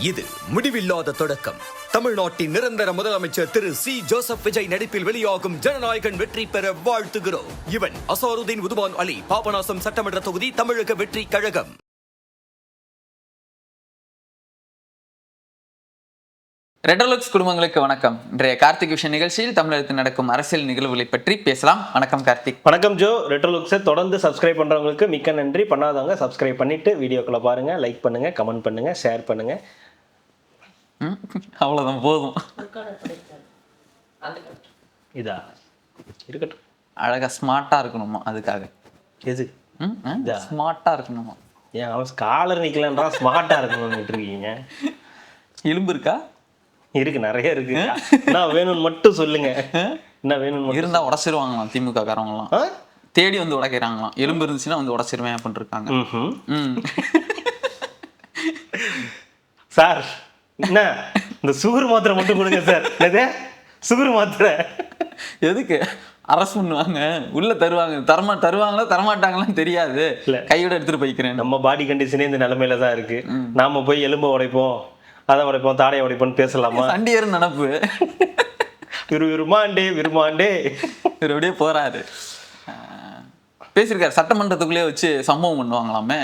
இது முடிவில்லாத தொடக்கம். தமிழ்நாட்டின் நிரந்தர முதலமைச்சர் திரு சி ஜோசப் விஜய் நடிப்பில் வெளியாகும் ஜனநாயகன் வெற்றி பெற வாழ்த்துகிறோம். இவன் அசாருதீன் உதுமான் அலி, பாபநாசம் சட்டமன்ற தொகுதி, தமிழக வெற்றி கழகம். ரெட்ரோலுக்ஸ் குடும்பங்களுக்கு வணக்கம். இன்றைய கார்த்திக் விஷன் நிகழ்ச்சியில் தமிழகத்தில் நடக்கும் அரசியல் நிகழ்வுகளை பற்றி பேசலாம். வணக்கம் கார்த்திக். வணக்கம் ஜோ. ரெட்ரோலுக்ஸை தொடர்ந்து சப்ஸ்கிரைப் பண்ணுறவங்களுக்கு மிக்க நன்றி. பண்ணாதவங்க சப்ஸ்கிரைப் பண்ணிட்டு வீடியோக்களை பாருங்க, லைக் பண்ணுங்க, கமெண்ட் பண்ணுங்க, ஷேர் பண்ணுங்க. அவ்வளோதான், போதும். இதா இருக்கட்டும். அழகா ஸ்மார்ட்டா இருக்கணுமா, அதுக்காக. எது ஸ்மார்ட்டா இருக்கணுமா? ஏன் அவன் காலர் நிக்கலன்றா ஸ்மார்ட்டா இருக்கணும்னு இருக்கீங்க? எலும்பு இருக்கா? இருக்கு, நிறைய இருக்கு. என்ன வேணும்னு மட்டும் சொல்லுங்க. என்ன வேணும்னு இருந்தா உடச்சிருவாங்களாம் திமுக காரவங்களாம். தேடி வந்து உடைக்கிறாங்களாம். எலும்பு இருந்துச்சுன்னா வந்து உடச்சிருவேன் அப்படின்னு இருக்காங்க. சார், என்ன இந்த சுகர் மாத்திரை மட்டும் கொடுங்க சார். எது சுகர் மாத்திரை? எதுக்கு அரசு பண்ணுவாங்க? உள்ள தருவாங்க. தருவாங்களா தரமாட்டாங்களான்னு தெரியாது. கையோட எடுத்துட்டு போய்க்கிறேன். நம்ம பாடி கண்டிஷனே இந்த நிலைமையில தான் இருக்கு. நாம போய் எலும்பை உடைப்போம், அதை உடைப்போம், தாடையை உடைப்போம்னு பேசலாமா? சண்டியர் நினப்பு. விருமாண்டே விருமாண்டே இவர் அப்படியே போறாரு. பேசியிருக்காரு. சட்டமன்றத்துக்குள்ளேயே வச்சு சம்பவம் பண்ணுவாங்களாமே.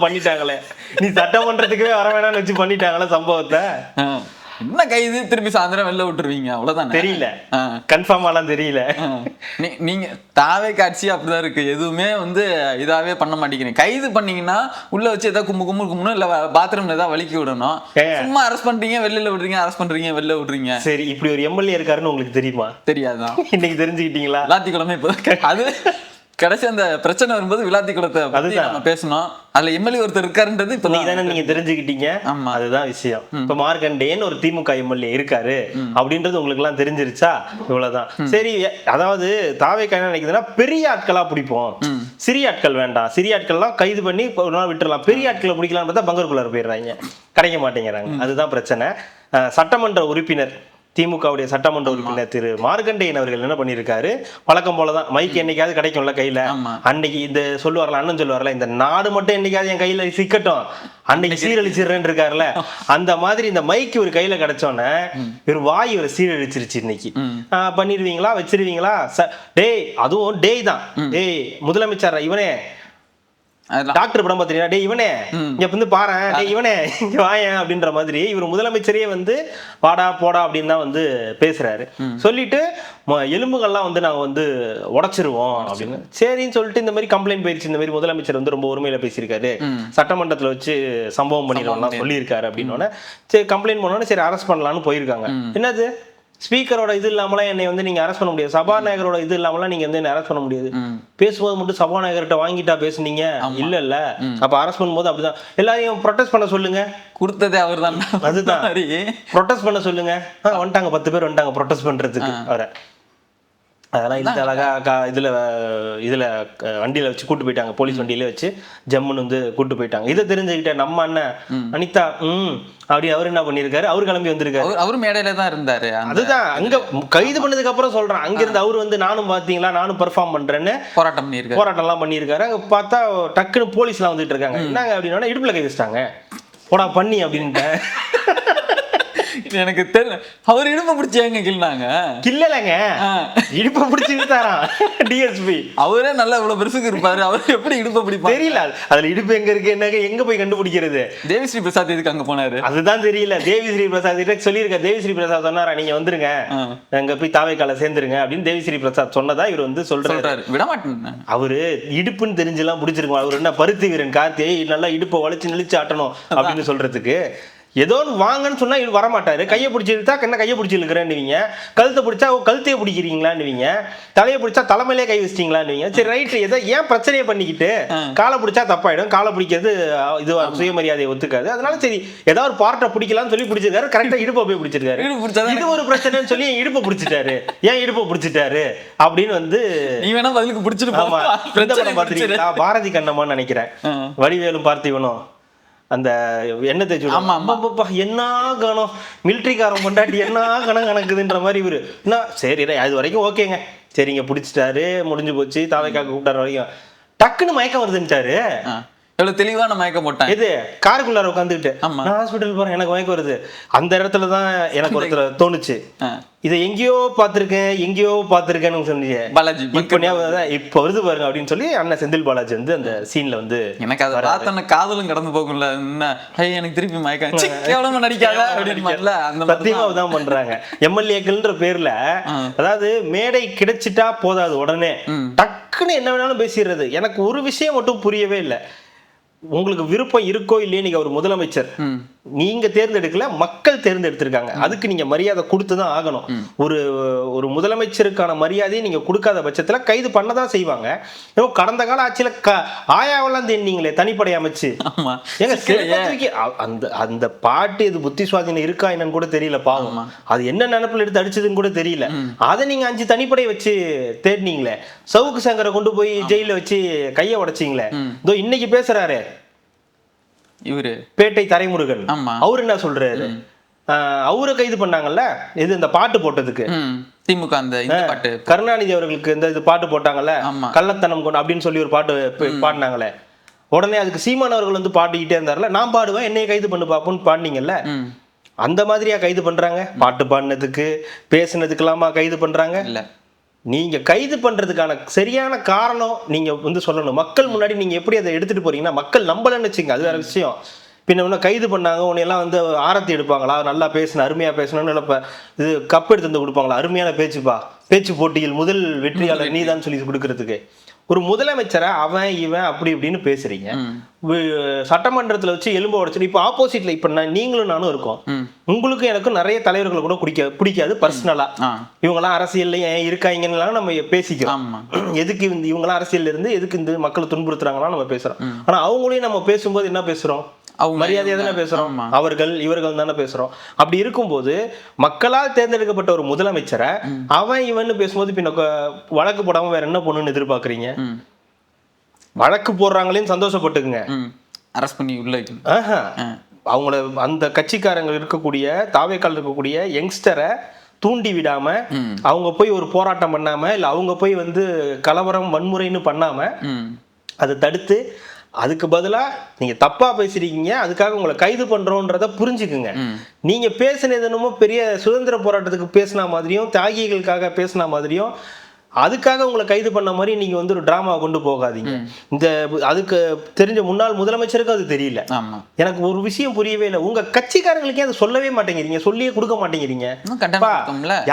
பண்ணிட்டாங்களே. நீ சட்டமன்றத்துக்கே வர வேணாம்னு வச்சு பண்ணிட்டாங்களே சம்பவத்தை. என்ன கைது, திருப்பி சாயந்தரம் வெளில விட்டுருவீங்க, அவ்வளவுதான். தெரியல, கன்ஃபார்மாலாம் தெரியல. நீங்க தாவே காட்சி அப்படிதான் இருக்கு. எதுவுமே வந்து இதாவே பண்ண மாட்டேங்கிறீங்க. கைது பண்ணீங்கன்னா உள்ள வச்சு ஏதாவது கும்பணும், இல்ல பாத்ரூம்ல ஏதாவது வலிக்கி விடணும். சும்மா அரெஸ்ட் பண்றீங்க, வெளியில விடுறீங்க, அரெஸ்ட் பண்றீங்க, வெளில விடுறீங்க. சரி, இப்படி ஒரு எம்எல்ஏ இருக்காருன்னு உங்களுக்கு தெரியுமா? தெரியாதான்? இன்னைக்கு தெரிஞ்சுக்கிட்டீங்களா? எல்லாத்திக்கிழமை இப்போ அது கடைசி அந்த பிரச்சனை வரும்போது விளாத்தி குளத்தை நம்ம பேசணும். அதுல எம்எல்ஏ ஒருத்தர் இருக்காருன்றது இப்ப நீங்க தெரிஞ்சுக்கிட்டீங்க. அதுதான் விஷயம். இப்ப மார்க்கண்டேன்னு ஒரு திமுக எம்எல்ஏ இருக்காரு அப்படின்றது உங்களுக்கு எல்லாம் தெரிஞ்சிருச்சா? இவ்வளவுதான். சரி, அதாவது தாவேக்கா என்ன நினைக்குதுன்னா, பெரிய ஆட்களா பிடிப்போம், சிறிய ஆட்கள் வேண்டாம். சிறிய ஆட்கள்லாம் கைது பண்ணி ஒரு நாள் விட்டுறலாம், பெரிய ஆட்களை பிடிக்கலாம்னு பார்த்தா பங்கருக்குள்ளார போயிடுறாங்க, கிடைக்க மாட்டேங்கிறாங்க. அதுதான் பிரச்சனை. சட்டமன்ற உறுப்பினர், திமுகவுடைய சட்டமன்ற உறுப்பினர் திரு மார்க்கண்டேயன் அவர்கள் என்ன பண்ணியிருக்காரு, வழக்கம் போலதான் மைக் என்னைக்காவது கிடைக்கும்ல கையில. அன்னைக்கு இந்த சொல்லுவார்ல, அண்ணன் சொல்லுவார்ல, இந்த நாடு மட்டும் என்னைக்காவது என் கையில சிக்கட்டும், அன்னைக்கு சீரழிச்சிடுறேன்னு இருக்காருல்ல, அந்த மாதிரி இந்த மைக் ஒரு கையில கிடைச்சோன்னே ஒரு வாய் ஒரு சீரழிச்சிருச்சு. இன்னைக்கு பண்ணிடுவீங்களா, வச்சிருவீங்களா? டேய், அதுவும் டேய் தான். டேய் முதலமைச்சர் இவனே, டாக்டர் படம் பாத்தீங்கன்னா, டே இவனே இங்க வந்து பாரு, டே இவனே இங்க வாயன் அப்படின்ற மாதிரி இவர் முதலமைச்சரே வந்து வாடா போடா அப்படின்னு தான் வந்து பேசுறாரு. சொல்லிட்டு எலும்புகள்லாம் வந்து நாங்க வந்து உடைச்சிருவோம் அப்படின்னு சரின்னு சொல்லிட்டு இந்த மாதிரி கம்ப்ளைண்ட் போயிருச்சு. இந்த மாதிரி முதலமைச்சர் வந்து ரொம்ப உரிமையில பேசியிருக்காரு, சட்டமன்றத்துல வச்சு சம்பவம் பண்ணிடுவோம்லாம் சொல்லியிருக்காரு அப்படின்னு. சரி, கம்ப்ளைண்ட் பண்ணோன்னு சரி அரெஸ்ட் பண்ணலான்னு போயிருக்காங்க. என்னது, ஸ்பீக்கரோட இது இல்லாமலாம் என்னை வந்து நீங்க அரெஸ்ட் பண்ண முடியாது, சபாநாயகரோட இது இல்லாமலாம் நீங்க வந்து என்ன அரெஸ்ட் பண்ண முடியாது. பேசும்போது மட்டும் சபாநாயகர்கிட்ட வாங்கிட்டா பேசுனீங்க, இல்ல அப்ப அரெஸ்ட் பண்ணும்போது அப்படிதான் எல்லாரையும் ப்ரொடெஸ்ட் பண்ண சொல்லுங்க. கொடுத்ததே அவர் தான். அதுதான், ப்ரொடெஸ்ட் பண்ண சொல்லுங்க. வந்துட்டாங்க 10 பேர் வந்துட்டாங்க ப்ரொடெஸ்ட் பண்றதுக்கு. அவரை அதெல்லாம் இல்லை, அழகா இதுல வண்டியில வச்சு கூட்டு போயிட்டாங்க, போலீஸ் வண்டியில வச்சு ஜம்முன்னு வந்து கூட்டு போயிட்டாங்க. இதை தெரிஞ்சுக்கிட்ட நம்ம அண்ணன் அனிதா அப்படி அவர் என்ன பண்ணிருக்காரு, அவர் கிளம்பி வந்திருக்காரு. அவரு மேடையில தான் இருந்தாரு. அதுதான், அங்க கைது பண்ணதுக்கு அப்புறம் சொல்றான், அங்க இருந்து அவர் வந்து நானும் பாத்தீங்களா, நானும் பெர்ஃபார்ம் பண்றேன்னு போராட்டம் எல்லாம் பண்ணியிருக்காரு. அங்க பார்த்தா டக்குன்னு போலீஸ் எல்லாம் வந்துட்டு இருக்காங்க. என்னங்க அப்படின்னா, இடுப்புல கை வச்சிட்டாங்க, போடா பண்ணி அப்படின்ட்டு. எனக்கு தெரியல, அவர் இடுப்பை பிடிச்சி எங்க கிள்னாங்க? கில்லலங்க, இடுப்பை பிடிச்சி இழுத்தாராம் டிஎஸ்பி. அவரே நல்லா இவ்வளவு பெருசுக்கு இருப்பாரு, அவர் எப்படி இடுப்பை பிடிப்பாரு தெரியல. அதுல இடுப்பு எங்க இருக்கு, என்ன எங்க போய் கண்டுபிடிக்கிறது? தேவிஸ்ரீ பிரசாத் எதுக்கு அங்க போனாரு அதுதான் தெரியல. தேவிஸ்ரீ பிரசாத் கிட்ட சொல்லியிருக்க, தேவிஸ்ரீ பிரசாத் சொன்னாரா, நீங்க வந்துருங்க, அங்க போய் தாவேக்கால சேர்ந்துருங்க அப்படின்னு தேவிஸ்ரீ பிரசாத் சொன்னதா இவர் வந்து சொல்றாரு. விட மாட்டேன். அவரு இடுப்புன்னு தெரிஞ்செல்லாம் பிடிச்சிருக்கோம். அவர் என்ன பருத்தி வீரன் கார்த்தியை நல்லா இடுப்பை வளைச்சு நெளிச்சு ஆட்டணும் அப்படின்னு சொல்றதுக்கு ஏதோ வாங்கன்னு சொன்னா இவர் வரமாட்டாரு. கையை பிடிச்சி இழுத்தா என்ன கையை பிடிச்சி இழுக்கிறேன்னுவீங்க, கழுத்தை பிடிச்சா கழுத்தையே பிடிக்கிறீங்களான்னுவீங்க, தலையை பிடிச்சா தலைமையிலே கை வச்சிட்டீங்களான்னுவீங்க. சரி ரைட்டு, ஏதோ ஏன் பிரச்சனையை பண்ணிக்கிட்டு காலை பிடிச்சா தப்பாயிடும், காலை பிடிக்கிறது இது சுயமரியாதையை ஒத்துக்காது, அதனால சரி ஏதாவது ஒரு பார்ட்டை பிடிக்கலாம்னு சொல்லி பிடிச்சிருக்காரு. கரெக்டா இடுப்பை போய் பிடிச்சிருக்காரு. இது ஒரு பிரச்சனைன்னு சொல்லி இடுப்பை பிடிச்சிட்டாரு. ஏன் இடுப்பை பிடிச்சிட்டாரு அப்படின்னு வந்து நீ வேணா பதிலுக்கு பிடிச்சிட்டு. ஆமா, இந்த படம் பாத்திருக்கீங்களா, பாரதி கண்ணம்மான்னு நினைக்கிறேன், வடிவேலும் பார்த்திபனும் அந்த என்ன தேய்ச்சி என்ன கணம் மிலிட்ரிக்காரன் கொண்டாட்டி என்ன கணம் கணக்குதுன்ற மாதிரி இவரு என்ன. சரி, அது வரைக்கும் ஓகேங்க, சரிங்க பிடிச்சிட்டாரு, முடிஞ்சு போச்சு. தாவேக்காக்கு கூப்பிட்டாரு வரைக்கும் டக்குன்னு மயக்கம் வருதுன்ட்டாரு. எவ்வளவு தெளிவான மயக்கம் போட்டேன். இது காருக்குள்ளார உட்காந்துக்கிட்டு ஆமா. நான் ஹாஸ்பிட்டல் போறேன் எனக்கு மயக்கம் வருது. அந்த இடத்துல தான் எனக்கு ஒருத்தர் தோணுச்சு, இதை எங்கேயோ பார்த்திருக்கேன்னு சொன்னீங்க பாலாஜி. இப்ப வருது பாருங்க அப்படின்னு சொல்லி அண்ணன் செந்தில் பாலாஜி வந்து அந்த சீன்ல வந்து எனக்கு அதை பார்த்தோன்னா காதலும் கடந்து போகும்ல, என்ன எனக்கு திருப்பி மயக்கம் கேவலமா நடிக்காத அப்படின்னு அந்த சத்தியமா தான் பண்றாங்க எம்எல்ஏக்கள்ன்ற பேர்ல. அதாவது மேடை கிடைச்சிட்டா போதாது, உடனே டக்குன்னு என்ன வேணாலும் பேசிடுறது. எனக்கு ஒரு விஷயம் மட்டும் புரியவே இல்லை. உங்களுக்கு விருப்பம் இருக்கோ இல்லையே, நீங்க ஒரு முதலமைச்சர் நீங்க தேர்ந்தெடுக்கல, மக்கள் தேர்ந்தெடுத்திருக்காங்க. அதுக்கு நீங்க மரியாதை கொடுத்துதான் ஆகணும். ஒரு முதலமைச்சருக்கான மரியாதையை நீங்க கொடுக்காத பட்சத்துல கைது பண்ணதான் செய்வாங்க. கடந்த கால ஆட்சியில ஆயாவெல்லாம் தேடினீங்களே தனிப்படை அமைச்சு, அந்த பாட்டு இது புத்தி சுவாதீனம் இருக்கா என்னன்னு கூட தெரியல பாவம். அது என்ன நினைப்புல எடுத்து அடிச்சதுன்னு கூட தெரியல. அதை நீங்க 5 தனிப்படை வச்சு தேடினீங்களே. சவுக்கு சங்கரை கொண்டு போய் ஜெயில வச்சு கையை உடைச்சிங்களே. இதோ இன்னைக்கு பேசுறாரு இவரு பேட்டை தரைமுருகன், அவரு என்ன சொல்றாரு, அவரை கைது பண்ணாங்கல்ல இது இந்த பாட்டு போட்டதுக்கு. திமுக அந்த பாட்டு கருணாநிதி அவர்களுக்கு இந்த பாட்டு போட்டாங்கல்ல, கள்ளத்தனம் கொண்டு அப்படின்னு சொல்லி ஒரு பாட்டு பாடினாங்களே. உடனே அதுக்கு சீமான் அவர்கள் வந்து பாடிக்கிட்டே இருந்தாருல, நான் பாடுவேன் என்னைய கைது பண்ணு பாப்போன்னு பாடினீங்கல்ல. அந்த மாதிரியா கைது பண்றாங்க? பாட்டு பாடினதுக்கு பேசுனதுக்கெல்லாமா கைது பண்றாங்க? இல்ல. நீங்க கைது பண்றதுக்கான சரியான காரணம் நீங்க வந்து சொல்லணும். மக்கள் முன்னாடி நீங்க எப்படி அதை எடுத்துட்டு போறீங்கன்னா, மக்கள் நம்பலன்னு வச்சுங்க, அது வேற விஷயம். பின்ன ஒன்று கைது பண்ணாங்க, உன்னையெல்லாம் வந்து ஆரத்தி எடுப்பாங்களா, நல்லா பேசணும் அருமையா பேசணும்னு நினைப்ப, இது கப் எடுத்து வந்து கொடுப்பாங்களா, அருமையான பேச்சுப்பா, பேச்சு போட்டியில் முதல் வெற்றியாளர் நீதான் சொல்லி கொடுக்கறதுக்கு. ஒரு முதலமைச்சரை அவன் இவன் அப்படி இப்படின்னு பேசுறீங்க. சட்டமன்றத்துல வச்சு எலும்பு உடைச்சு இப்ப ஆப்போசிட்ல இப்ப நீங்களும் நானும் இருக்கோம். உங்களுக்கும் எனக்கும் நிறைய தலைவர்களை கூட பிடிக்காது பர்சனலா. இவங்கெல்லாம் அரசியல்ல ஏன் இருக்காங்கன்னு நம்ம பேசிக்கிறோம். எதுக்கு இவங்கெல்லாம் அரசியல்ல இருந்து எதுக்கு இந்த மக்களை துன்புறுத்துறாங்கன்னா நம்ம பேசுறோம். ஆனா அவங்களையும் நம்ம பேசும்போது என்ன பேசுறோம், மரியாதையா தானே பேசுறோம். அவர்கள் இவர்கள் தானே பேசுறோம். அப்படி இருக்கும்போது மக்களால் தேர்ந்தெடுக்கப்பட்ட ஒரு முதலமைச்சரை அவன் இவன் பேசும்போது பின்ன வழக்கு போடாம வேற என்ன பொண்ணுன்னு எதிர்பார்க்கறீங்க? வழக்கு போடுறாங்களேன்னு சந்தோஷப்பட்டுக்குங்க, அரெஸ்ட் பண்ணி உள்ள அவங்கள அந்த கட்சிக்காரங்க இருக்கக்கூடிய தாவேக்கால் இருக்கக்கூடிய யங்ஸ்டரை தூண்டி விடாம, அவங்க போய் ஒரு போராட்டம் பண்ணாம, இல்ல அவங்க போய் வந்து கலவரம் வன்முறைன்னு பண்ணாம அதை தடுத்து, அதுக்கு பதிலா நீங்க தப்பா பேசிருக்கீங்க, அதுக்காக உங்களை கைது பண்றோன்றத புரிஞ்சுக்குங்க. நீங்க பேசினது என்னமோ பெரிய சுதந்திர போராட்டத்துக்கு பேசின மாதிரியும் தியாகிகளுக்காக பேசின மாதிரியும் அதுக்காக உங்களை கைது பண்ண மாதிரி நீங்க வந்து ஒரு டிராமா கொண்டு போகாதீங்க. இந்த அதுக்கு தெரிஞ்ச முன்னாள் முதலமைச்சருக்கு அது தெரியல. எனக்கு ஒரு விஷயம் புரியவே இல்லை, உங்க கட்சிக்காரங்களுக்கே அதை சொல்லவே மாட்டேங்கிறீங்க, சொல்லியே கொடுக்க மாட்டேங்கிறீங்க.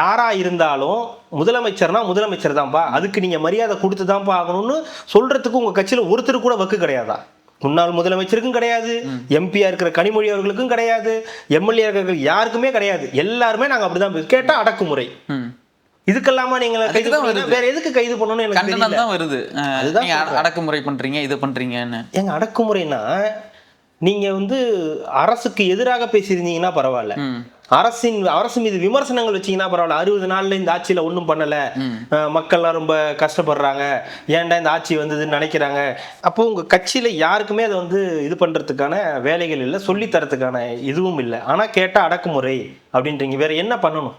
யாரா இருந்தாலும் முதலமைச்சர்னா முதலமைச்சர் தான்ப்பா, அதுக்கு நீங்க மரியாதை கொடுத்துதான்ப்பா ஆகணும்னு சொல்றதுக்கு உங்க கட்சியில ஒருத்தர் கூட வக்கு கிடையாதா? முன்னாள் முதலமைச்சருக்கும் கிடையாது, எம்பியா இருக்கிற கனிமொழி அவர்களுக்கும் கிடையாது, எம்எல்ஏ இருக்கிற யாருக்குமே கிடையாது. எல்லாருமே நாங்க அப்படிதான் பேசுவோம். கேட்டா அடக்குமுறை. இதுக்கெல்லாமா நீங்க கைது பண்ணணும், வேற எதுக்கு கைது பண்ணணும்னு எனக்கு தெரியல. வருது அதுதான் அடக்குமுறை பண்றீங்க, இது பண்றீங்கன்னு. எங்க அடக்குமுறைனா நீங்க வந்து அரசுக்கு எதிராக பேசியிருந்தீங்கன்னா பரவாயில்ல, அரசு மீது விமர்சனங்கள் வச்சீங்கன்னா பரவாயில்ல. 60 நாள்ல இந்த ஆட்சியில ஒன்றும் பண்ணல, மக்கள்லாம் ரொம்ப கஷ்டப்படுறாங்க, ஏன்டா இந்த ஆட்சி வந்ததுன்னு நினைக்கிறாங்க. அப்போ உங்க கட்சியில யாருக்குமே அதை வந்து இது பண்றதுக்கான வேலைகள் இல்லை, சொல்லி தரத்துக்கான இதுவும் இல்லை. ஆனா கேட்டா அடக்குமுறை அப்படின்றீங்க, வேற என்ன பண்ணணும்?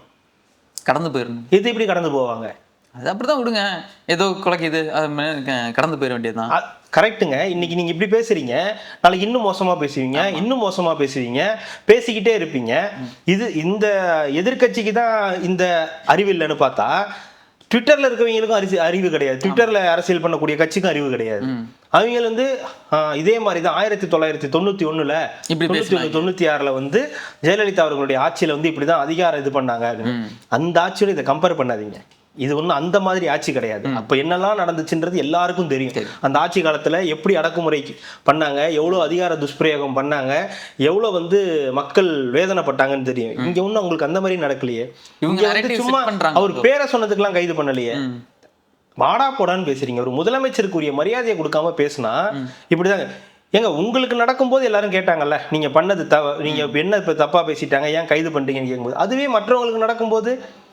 கடந்து போயிடணும். இது இப்படி கடந்து போவாங்க, அது அப்படிதான் விடுங்க, ஏதோ குலைக்குது அது கடந்து போயிட வேண்டியதுதான். கரெக்டுங்க. இன்னைக்கு நீங்க இப்படி பேசுறீங்க, நாளைக்கு இன்னும் மோசமா பேசுவீங்க, இன்னும் மோசமா பேசுவீங்க, பேசிக்கிட்டே இருப்பீங்க. இது இந்த எதிர்கட்சிக்கு தான் இந்த அறிவு இல்லைன்னு பார்த்தா, ட்விட்டர்ல இருக்கவங்களுக்கும் அறிவு கிடையாது, ட்விட்டர்ல அரசியல் பண்ணக்கூடிய கட்சிக்கும் அறிவு கிடையாது. அவங்க வந்து இதே மாதிரிதான் 1991 96 வந்து ஜெயலலிதா அவர்களுடைய ஆட்சியில வந்து இப்படிதான் அதிகாரம் இது பண்ணாங்க. அந்த ஆட்சியோட இதை கம்பேர் பண்ணாதீங்க. இது ஒன்றும் அந்த மாதிரி ஆட்சி கிடையாது. அப்போ என்னெல்லாம் நடந்துச்சுன்றது எல்லாருக்கும் தெரியும். அந்த ஆட்சி காலத்தில் எப்படி அடக்குமுறை பண்ணாங்க, எவ்வளோ அதிகார துஷ்பிரயோகம் பண்ணாங்க, எவ்வளோ வந்து மக்கள் வேதனைப்பட்டாங்கன்னு தெரியும். இங்கே ஒன்றும் அவங்களுக்கு அந்த மாதிரி நடக்கலையே. இங்கே வந்து சும்மா அவர் பேரை சொன்னதுக்கெல்லாம் கைது பண்ணலையே, வாடா போடான்னு பேசுறீங்க. ஒரு முதலமைச்சருக்குரிய மரியாதையை கொடுக்காம பேசினா இப்படிதாங்க. ஏங்க உங்களுக்கு நடக்கும்போது எல்லாரும் கேட்டாங்கல்ல, நீங்க பண்ணது நீங்க என்ன இப்ப தப்பா பேசிட்டாங்க, ஏன் கைது பண்றீங்கன்னு கேட்கும்போது, அதுவே மற்றவங்களுக்கு நடக்கும்போது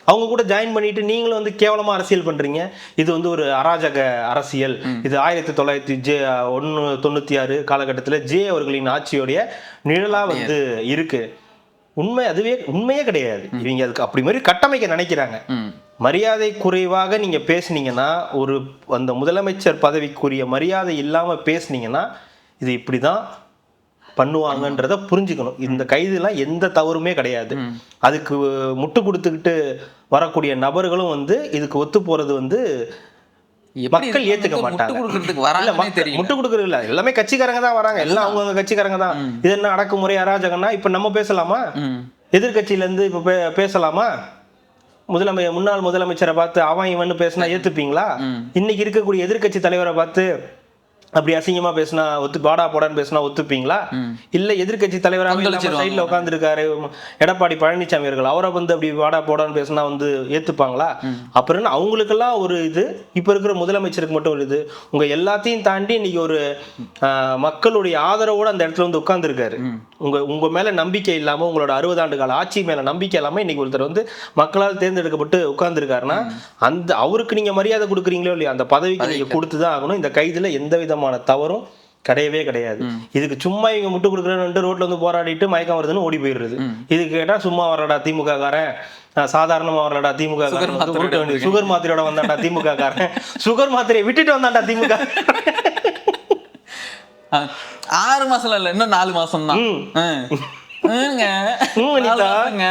அவங்க கூட ஜாயின் பண்ணிட்டு நீங்களும் வந்து கேவலமா அரசியல் பண்றீங்க. இது வந்து ஒரு அராஜக அரசியல், இது 1996 காலகட்டத்தில் ஜே அவர்களின் ஆட்சியோடைய நிழலா வந்து இருக்கு. அதுவே உண்மையே கிடையாது. இவங்க அதுக்கு அப்படி மாதிரி கட்டமைக்க நினைக்கிறாங்க. மரியாதை குறைவாக நீங்க பேசுனீங்கன்னா, ஒரு அந்த முதலமைச்சர் பதவிக்குரிய மரியாதை இல்லாம பேசுனீங்கன்னா இது இப்படிதான் பண்ணுவாங்கன்றத புரிஞ்சுக்கணும். இந்த கைதுலாம் எந்த தவறுமே கிடையாது. அதுக்கு முட்டு கொடுத்துக்கிட்டு வரக்கூடிய நபர்களும் வந்து இதுக்கு ஒத்து போறது வந்து மக்கள் ஏத்துக்க மாட்டாங்க. முட்டு கொடுக்கறது இல்ல, எல்லாமே கட்சிக்காரங்க தான் வராங்க, எல்லாம் அவங்க கட்சிக்காரங்க தான். இது என்ன அடக்குமுறை அராஜகம்னா இப்ப நம்ம பேசலாமா? எதிர்கட்சியில இருந்து இப்ப பேசலாமா? முன்னாள் முதலமைச்சரை பார்த்து அவன் இவன் பேசினா ஏத்துப்பீங்களா? இன்னைக்கு இருக்கக்கூடிய எதிர்கட்சி தலைவரை பார்த்து அப்படி அசிங்கமா பேசினா வாடா போடான்னு பேசினா ஒத்துப்பீங்களா? இல்ல எதிர்கட்சி தலைவராக சைட்ல உட்காந்துருக்காரு எடப்பாடி பழனிசாமி அவர்கள், அவரை வந்து அப்படி வாடா போடான்னு பேசினா வந்து ஏத்துப்பாங்களா? அப்புறம் அவங்களுக்கெல்லாம் ஒரு இது, இப்ப இருக்கிற முதலமைச்சருக்கு மட்டும் ஒரு இது. உங்க எல்லாத்தையும் தாண்டி இன்னைக்கு ஒரு மக்களுடைய ஆதரவோட அந்த இடத்துல வந்து உட்கார்ந்துருக்காரு. உங்க மேல நம்பிக்கை இல்லாம, உங்களோட 60 ஆண்டு கால ஆட்சி மேல நம்பிக்கை இல்லாம இன்னைக்கு ஒருத்தர் வந்து மக்களால் தேர்ந்தெடுக்கப்பட்டு உட்கார்ந்துருக்காருன்னா அந்த அவருக்கு நீங்க மரியாதை கொடுக்குறீங்களோ இல்லையா, அந்த பதவிக்கு நீங்க கொடுத்துதான் ஆகணும். இந்த கைதுல எந்த விதமான தவறும் கிடையவே கிடையாது. இதுக்கு சும்மா இவங்க முட்டு கொடுக்குறேன்னு ரோட்ல வந்து போராடிட்டு மயக்கம் வருதுன்னு ஓடி போயிடுறது. இதுக்கு கேட்டா சும்மா வரடா திமுக காரன், சாதாரணமா வரலடா திமுக, சுகர் மாத்திரையோட வந்தாண்டா திமுக காரன், சுகர் மாத்திரையை விட்டுட்டு வந்தாண்டா திமுக. 6 மாசம் இல்ல, இன்னும் 4 மாசம் தான்.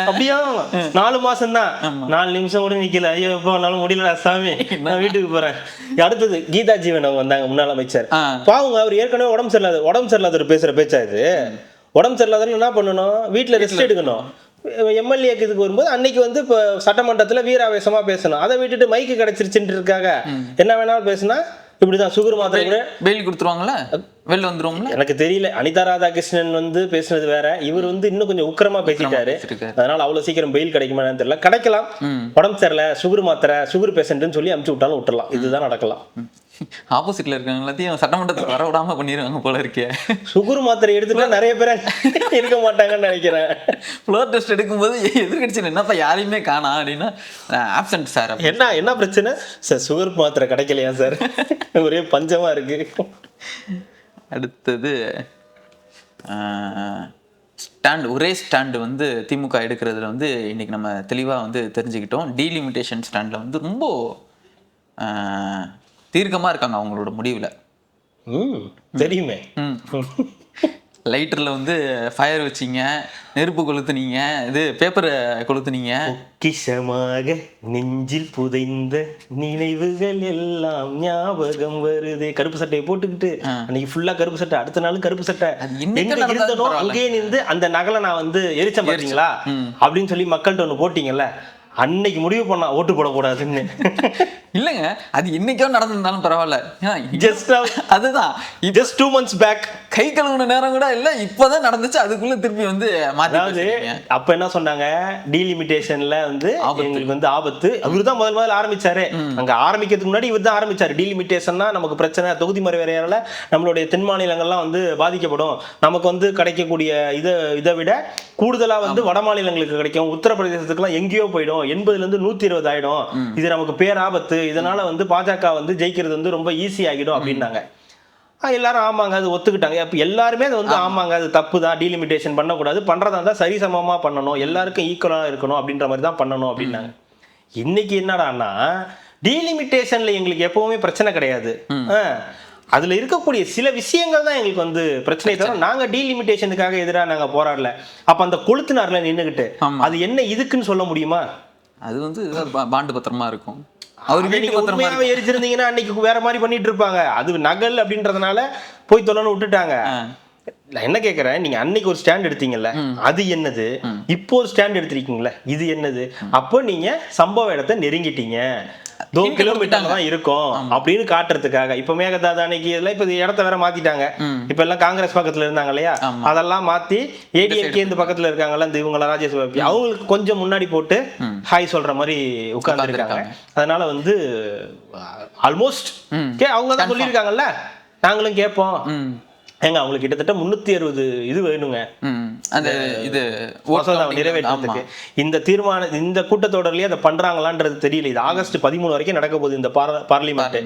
அப்படியா? 4 மாசம் தான். 4 நிமிஷம் கூட நிக்கல. ஐயோ என்னால முடியல சாமி, நான் வீட்டுக்கு போறேன். அடுத்தது கீதா ஜீவன் அவங்க வந்தாங்க, முன்னாள் அமைச்சர். பாவங்க, அவர் ஏற்கனவே உடம்பு சரியில்லாதவர் பேசுற பேச்சா இது? உடம்பு சரியில்லாதவங்க என்ன பண்ணணும்? வீட்டுல ரெஸ்ட் எடுக்கணும். எம்எல்ஏக்கு இதுக்கு வரும்போது அன்னைக்கு வந்து இப்போ சட்டமன்றத்துல வீராவேசமா பேசணும். அதை விட்டுட்டு மைக்கு கிடைச்சிருச்சுட்டு இருக்காங்க, என்ன வேணாலும் பேசினா இப்படிதான். சுகர் மாத்திரை பெயில் கொடுத்துருவாங்களா, வெளில வந்துருவோம்ல? எனக்கு தெரியல. அனிதா ராதாகிருஷ்ணன் வந்து பேசுனது வேற, இவர் வந்து இன்னும் கொஞ்சம் உக்கிரமா பேசிட்டாரு. அதனால அவ்வளவு சீக்கிரம் பெயில் கிடைக்குமா தெரியல. கிடைக்கலாம். உடம்பு சரியில்ல, சுகர் மாத்திரை, சுகர் பேஷண்ட்னு சொல்லி அமுச்சு விட்டாலும் விட்டுறலாம். இதுதான் நடக்கலாம். ஆப்போசிட்ல இருக்காங்க எல்லாத்தையும் சட்டமன்றத்துக்கு வர விடாம பண்ணிடுவாங்க போல இருக்கே. சுகர் மாத்திரை எடுத்துட்டா நிறைய பேர் இருக்க மாட்டாங்கன்னு நினைக்கிறேன். ஃப்ளோர் டெஸ்ட் எடுக்கும்போது எதிர்கட்சியில் என்னப்பா யாரையுமே காணா அப்படின்னா ஆப்சென்ட் சார். என்ன பிரச்சனை சார்? சுகர் மாத்திரை கிடைக்கலையா சார்? ஒரே பஞ்சமா இருக்கு. அடுத்தது ஸ்டாண்ட், ஒரே ஸ்டாண்டு வந்து திமுக எடுக்கிறதுல வந்து இன்னைக்கு நம்ம தெளிவாக வந்து தெரிஞ்சுக்கிட்டோம். டீலிமிட்டேஷன் ஸ்டாண்டில் வந்து ரொம்ப தீர்க்கமாக இருக்காங்க அவங்களோட முடிவில். தெரியுமே. லைட்டரில் வந்து ஃபயர் வச்சிங்க, நெருப்பு கொளுத்துனீங்க, இது பேப்பரை கொளுத்துனீங்க. கிஷமாக நெஞ்சில் புதைந்த நினைவுகள் எல்லாம் ஞாபகம் வருது. கருப்பு சட்டையை போட்டுக்கிட்டு அன்னைக்கு ஃபுல்லா கருப்பு சட்டை, அடுத்த நாள் கருப்பு சட்டை, அங்கேயே நின்று அந்த நகலை நான் வந்து எரிச்சேன் பாத்தீங்களா அப்படின்னு சொல்லி மக்கள்கிட்ட ஒண்ணு போட்டீங்கல்ல, அன்னைக்கு முடிவு பண்ணா ஓட்டு போடக்கூடாதுன்னு. இல்லைங்க, அது இன்னைக்கோ நடந்திருந்தாலும் பரவாயில்ல. அதுதான் ஜஸ்ட் 2 months பேக் கை கழுவுன நேரம் கூட இல்ல, இப்பதான் நடந்துச்சு. அதுக்குள்ள திருப்பி வந்து அதாவது அப்ப என்ன சொன்னாங்க, டீலிமிட்டேஷன்ல வந்து எங்களுக்கு வந்து ஆபத்து. இவர் தான் முதல்ல ஆரம்பிச்சாரு. அங்க ஆரம்பிக்கிறதுக்கு முன்னாடி இவர் தான் ஆரம்பிச்சாரு. டீலிமிட்டேஷன்னா நமக்கு பிரச்சனை, தொகுதி மறுவரையால நம்மளுடைய தென் மாநிலங்கள்லாம் வந்து பாதிக்கப்படும், நமக்கு வந்து கிடைக்கக்கூடிய இதை விட கூடுதலா வந்து வட மாநிலங்களுக்கு கிடைக்கும், உத்தரப்பிரதேசத்துக்குலாம் எங்கேயோ போயிடும், 80ல இருந்து 120 ஆயிடும், இது நமக்கு பேராபத்து, இதனால வந்து பாஜக வந்து ஜெயிக்கிறது வந்து ரொம்ப ஈஸி ஆகிடும் அப்படின்னாங்க. எல்லாரும் ஆமாங்க அது ஒத்துக்கிட்டாங்க. அப்ப எல்லாருமே அது வந்து ஆமாங்க அது தப்பு தான், டீலிமிட்டேஷன் பண்ணக்கூடாது, பண்றதா இருந்தா சரிசமமா பண்ணணும், எல்லாருக்கும் ஈக்குவலா இருக்கணும் அப்படின்ற மாதிரி தான் பண்ணணும் அப்படின்னாங்க. இன்னைக்கு என்னடான்னா டீலிமிட்டேஷன்ல எங்களுக்கு எப்பவுமே பிரச்சனை கிடையாது, அதுல இருக்கக்கூடிய சில விஷயங்கள் தான் எங்களுக்கு வந்து பிரச்சனை தவிர நாங்க டீலிமிட்டேஷனுக்காக எதிராக நாங்க போராடல. அப்ப அந்த கொளுத்துனார்ல நின்னுகிட்டு அது என்ன இதுக்குன்னு சொல்ல முடியுமா? அது வந்து பாண்டு பத்திரமா இருக்கும். உண்மையாவே எரிச்சிருந்தீங்கன்னா அன்னைக்கு வேற மாதிரி பண்ணிட்டு இருப்பாங்க. அது நகல் அப்படின்றதுனால போய் தொலைன்னு விட்டுட்டாங்க. நான் என்ன கேக்குறேன், நீங்க அன்னைக்கு ஒரு ஸ்டாண்ட் எடுத்தீங்கல்ல, அது என்னது? இப்போ ஒரு ஸ்டாண்ட் எடுத்திருக்கீங்களா, இது என்னது? அப்போ நீங்க சம்பவ இடத்தை நெருங்கிட்டீங்க, 2 கிலோமீட்டர் தான் இருக்கும் அப்படின்னு காட்டுறதுக்காக. இப்ப மேகதாது அன்னைக்கு இதெல்லாம் இப்ப இடத்த வேற மாத்திட்டாங்க. இப்ப எல்லாம் காங்கிரஸ் பக்கத்துல இருந்தாங்க இல்லையா, அதெல்லாம் மாத்தி ஏடிஎம்கே இந்த பக்கத்துல இருக்காங்கல்ல, இந்த இவங்கள ராஜேஸ்வரி அவங்களுக்கு கொஞ்சம் முன்னாடி போட்டு ஹாய் சொல்ற மாதிரி உட்கார்ந்து இருக்காங்க. அதனால வந்து ஆல்மோஸ்ட் அவங்க தான் சொல்லியிருக்காங்கல்ல, நாங்களும் கேட்போம். ஏங்க அவங்களுக்கு கிட்டத்தட்ட 360 இது வேணுங்க அந்த இது நிறைவேற்றத்துக்கு. இந்த தீர்மானம் இந்த கூட்டத்தொடர்லயே அதை பண்றாங்களான்றது தெரியல. இது ஆகஸ்ட் 13 வரைக்கும் நடக்க போகுது இந்த பார்லிமெண்ட்.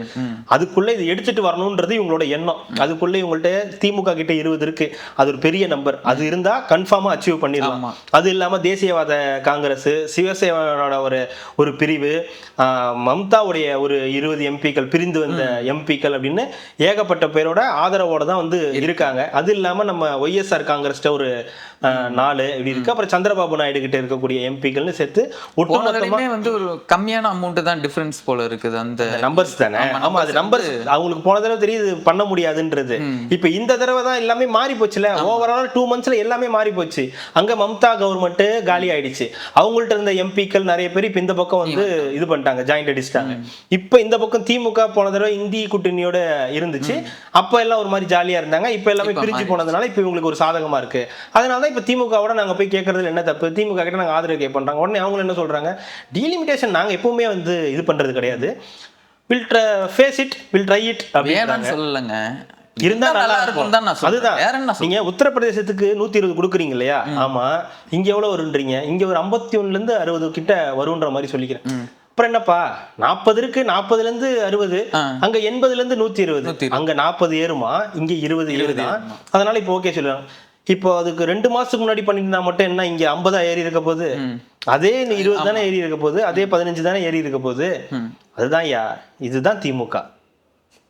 அதுக்குள்ள இது எடுத்துட்டு வரணும்ன்றது இவங்களோட எண்ணம். அதுக்குள்ள இவங்கள்ட்ட திமுக கிட்ட 20 இருக்கு, அது ஒரு பெரிய நம்பர். அது இருந்தா கன்ஃபார்மா அச்சீவ் பண்ணிடலாம். அது இல்லாம தேசியவாத காங்கிரஸ், சிவசேனாவோட ஒரு பிரிவு, மம்தாவுடைய ஒரு 20 எம்பிக்கள், பிரிந்து வந்த எம்பிக்கள் அப்படின்னு ஏகப்பட்ட பேரோட ஆதரவோட தான் வந்து இருக்காங்க. அது இல்லாம நம்ம ஒய்எஸ்ஆர் காங்கிரஸ்ட ஒரு 4 இப்படி இருக்கு. அப்புறம் சந்திரபாபு நாயுடு கிட்ட இருக்கக்கூடிய எம்பிக்கள்னு சேர்த்து ஒட்டுமொத்தமா வந்து ஒரு கம்மியான அமௌண்ட் தான் டிஃபரன்ஸ் போல இருக்குது அந்த நம்பர்ஸ் தானே. ஆமா, அது நம்பர்ஸ் அவங்களுக்கு போன தடவை தெரியுது பண்ண முடியாதுன்றது. இப்ப இந்த தடவை தான் எல்லாமே மாறி போச்சுல. ஓவரால் 2 monthsல எல்லாமே மாறி போச்சு. அங்க மம்தா கவர்மெண்ட் காலி ஆயிடுச்சு. அவங்கள்ட்ட இருந்த எம்பிக்கள் நிறைய பேர் இப்ப இந்த பக்கம் வந்து இது பண்ணிட்டாங்க, ஜாயிண்ட் அடிச்சிட்டாங்க. இப்ப இந்த பக்கம் திமுக போன தடவை இந்தி கூட்டணியோட இருந்துச்சு. அப்ப எல்லாம் ஒரு மாதிரி ஜாலியா இருந்தாங்க. இப்ப எல்லாமே பிரிஞ்சு போனதுனால இப்ப இவங்களுக்கு ஒரு சாதகமா இருக்கு. அதனால இப்ப திமுகவோட நாங்க போய் கேட்கறதுல என்ன தப்பு, திமுக கிட்ட நாங்க ஆதரவு கேட்போம். உடனே அவங்க என்ன சொல்றாங்க, டீலிமிட்டேஷன் நாங்க எப்பவுமே வந்து இது பண்றது கிடையாது, will face it, will try it அப்படின்னு சொல்லலங்க. இருந்தா நல்லா இருக்கும் தான் நான் சொல்றேன். அதுதான் நீங்க உத்தரப்பிரதேசத்துக்கு 120 கொடுக்குறீங்க இல்லையா? ஆமா, இங்க எவ்வளவு வருன்றீங்க? இங்க ஒரு 51ல இருந்து 60 கிட்ட வருன்ற மாதிரி சொல்லிக்கிறேன். அப்புறம் என்னப்பா 40 இருக்கு, 40ல இருந்து 60, அங்க 80ல இருந்து 120, அங்க 40 ஏறுமா, இங்க 20 ஏறுதான். அதனால இப்போ ஓகே சொல்லுவாங்க. இப்போ அதுக்கு 2 மாசத்துக்கு முன்னாடி பண்ணிருந்தா மட்டும் என்ன, இங்க 50 ஏறி இருக்க போகுது, அதே 20 தானே ஏறி இருக்க போகுது, அதே 15 தானே ஏறி இருக்க போகுது. அதுதான் இதுதான் திமுக,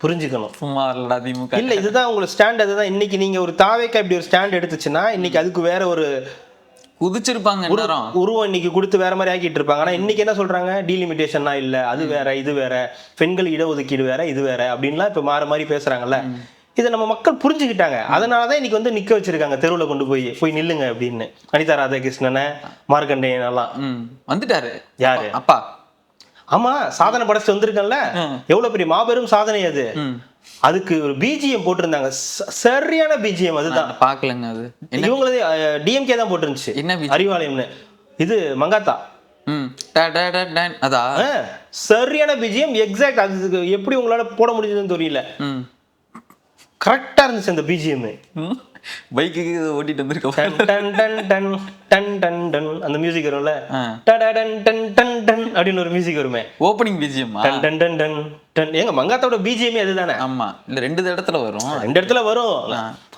புரிஞ்சுக்கணும். சும்மா இல்லடா திமுக இல்ல, இதுதான் உங்களுக்கு ஸ்டாண்ட். அதுதான் இன்னைக்கு நீங்க ஒரு தாவேக்கா இப்படி ஒரு ஸ்டாண்ட் எடுத்துச்சுன்னா இன்னைக்கு அதுக்கு வேற ஒரு குதிச்சிருப்பாங்க, உருவம் இன்னைக்கு கொடுத்து வேற மாதிரி ஆக்கிட்டு இருப்பாங்க. ஆனா இன்னைக்கு என்ன சொல்றாங்க, டீலிமிட்டேஷனா இல்ல, அது வேற இது வேற, பெண்கள் இடஒதுக்கீடு வேற இது வேற அப்படின்லாம் இப்ப மாற மாதிரி பேசுறாங்கல்ல. இதை நம்ம மக்கள் புரிஞ்சுக்கிட்டாங்க. அதனாலதான் இன்னைக்கு வந்து நிக்க வச்சிருக்காங்க தெருவில் கொண்டு போய் நில்லுங்க அப்படின்னு. அனிதா ராதாகிருஷ்ணனை, மார்க்கண்டேயன் எல்லாம் வந்துட்டாரு. யாரு? அப்பா. ஆமா, சாதனை படைச்சு வந்திருக்கல. எவ்வளவு பெரிய மாபெரும் சாதனை அது. அதுக்கு ஒரு பிஜிஎம் போட்டிருந்தாங்க, சரியான பிஜிஎம். அதுதான் பாக்கலங்க. அது இவங்களது டிஎம்கே தான் போட்டிருந்துச்சு. என்ன அறிவாலயம்னு, இது மங்காத்தா. அதான் சரியான பிஜிஎம், எக்ஸாக்ட். அது எப்படி உங்களால போட முடிஞ்சதுன்னு தெரியல. கரெக்டா இருந்துச்சு அந்த பிஜிஎம். பைக்கு ஓட்டிட்டு வந்திருக்க அந்த மியூசிக் வரும்ல, அப்படின்னு ஒரு மியூசிக் வருமே, ஓப்பனிங் பிஜிஎம். எங்க மங்காத்தாவோட பிஜிஎம் அதுதானே? ஆமா, இல்ல 2 இடத்துல வரும், 2 இடத்துல வரும்.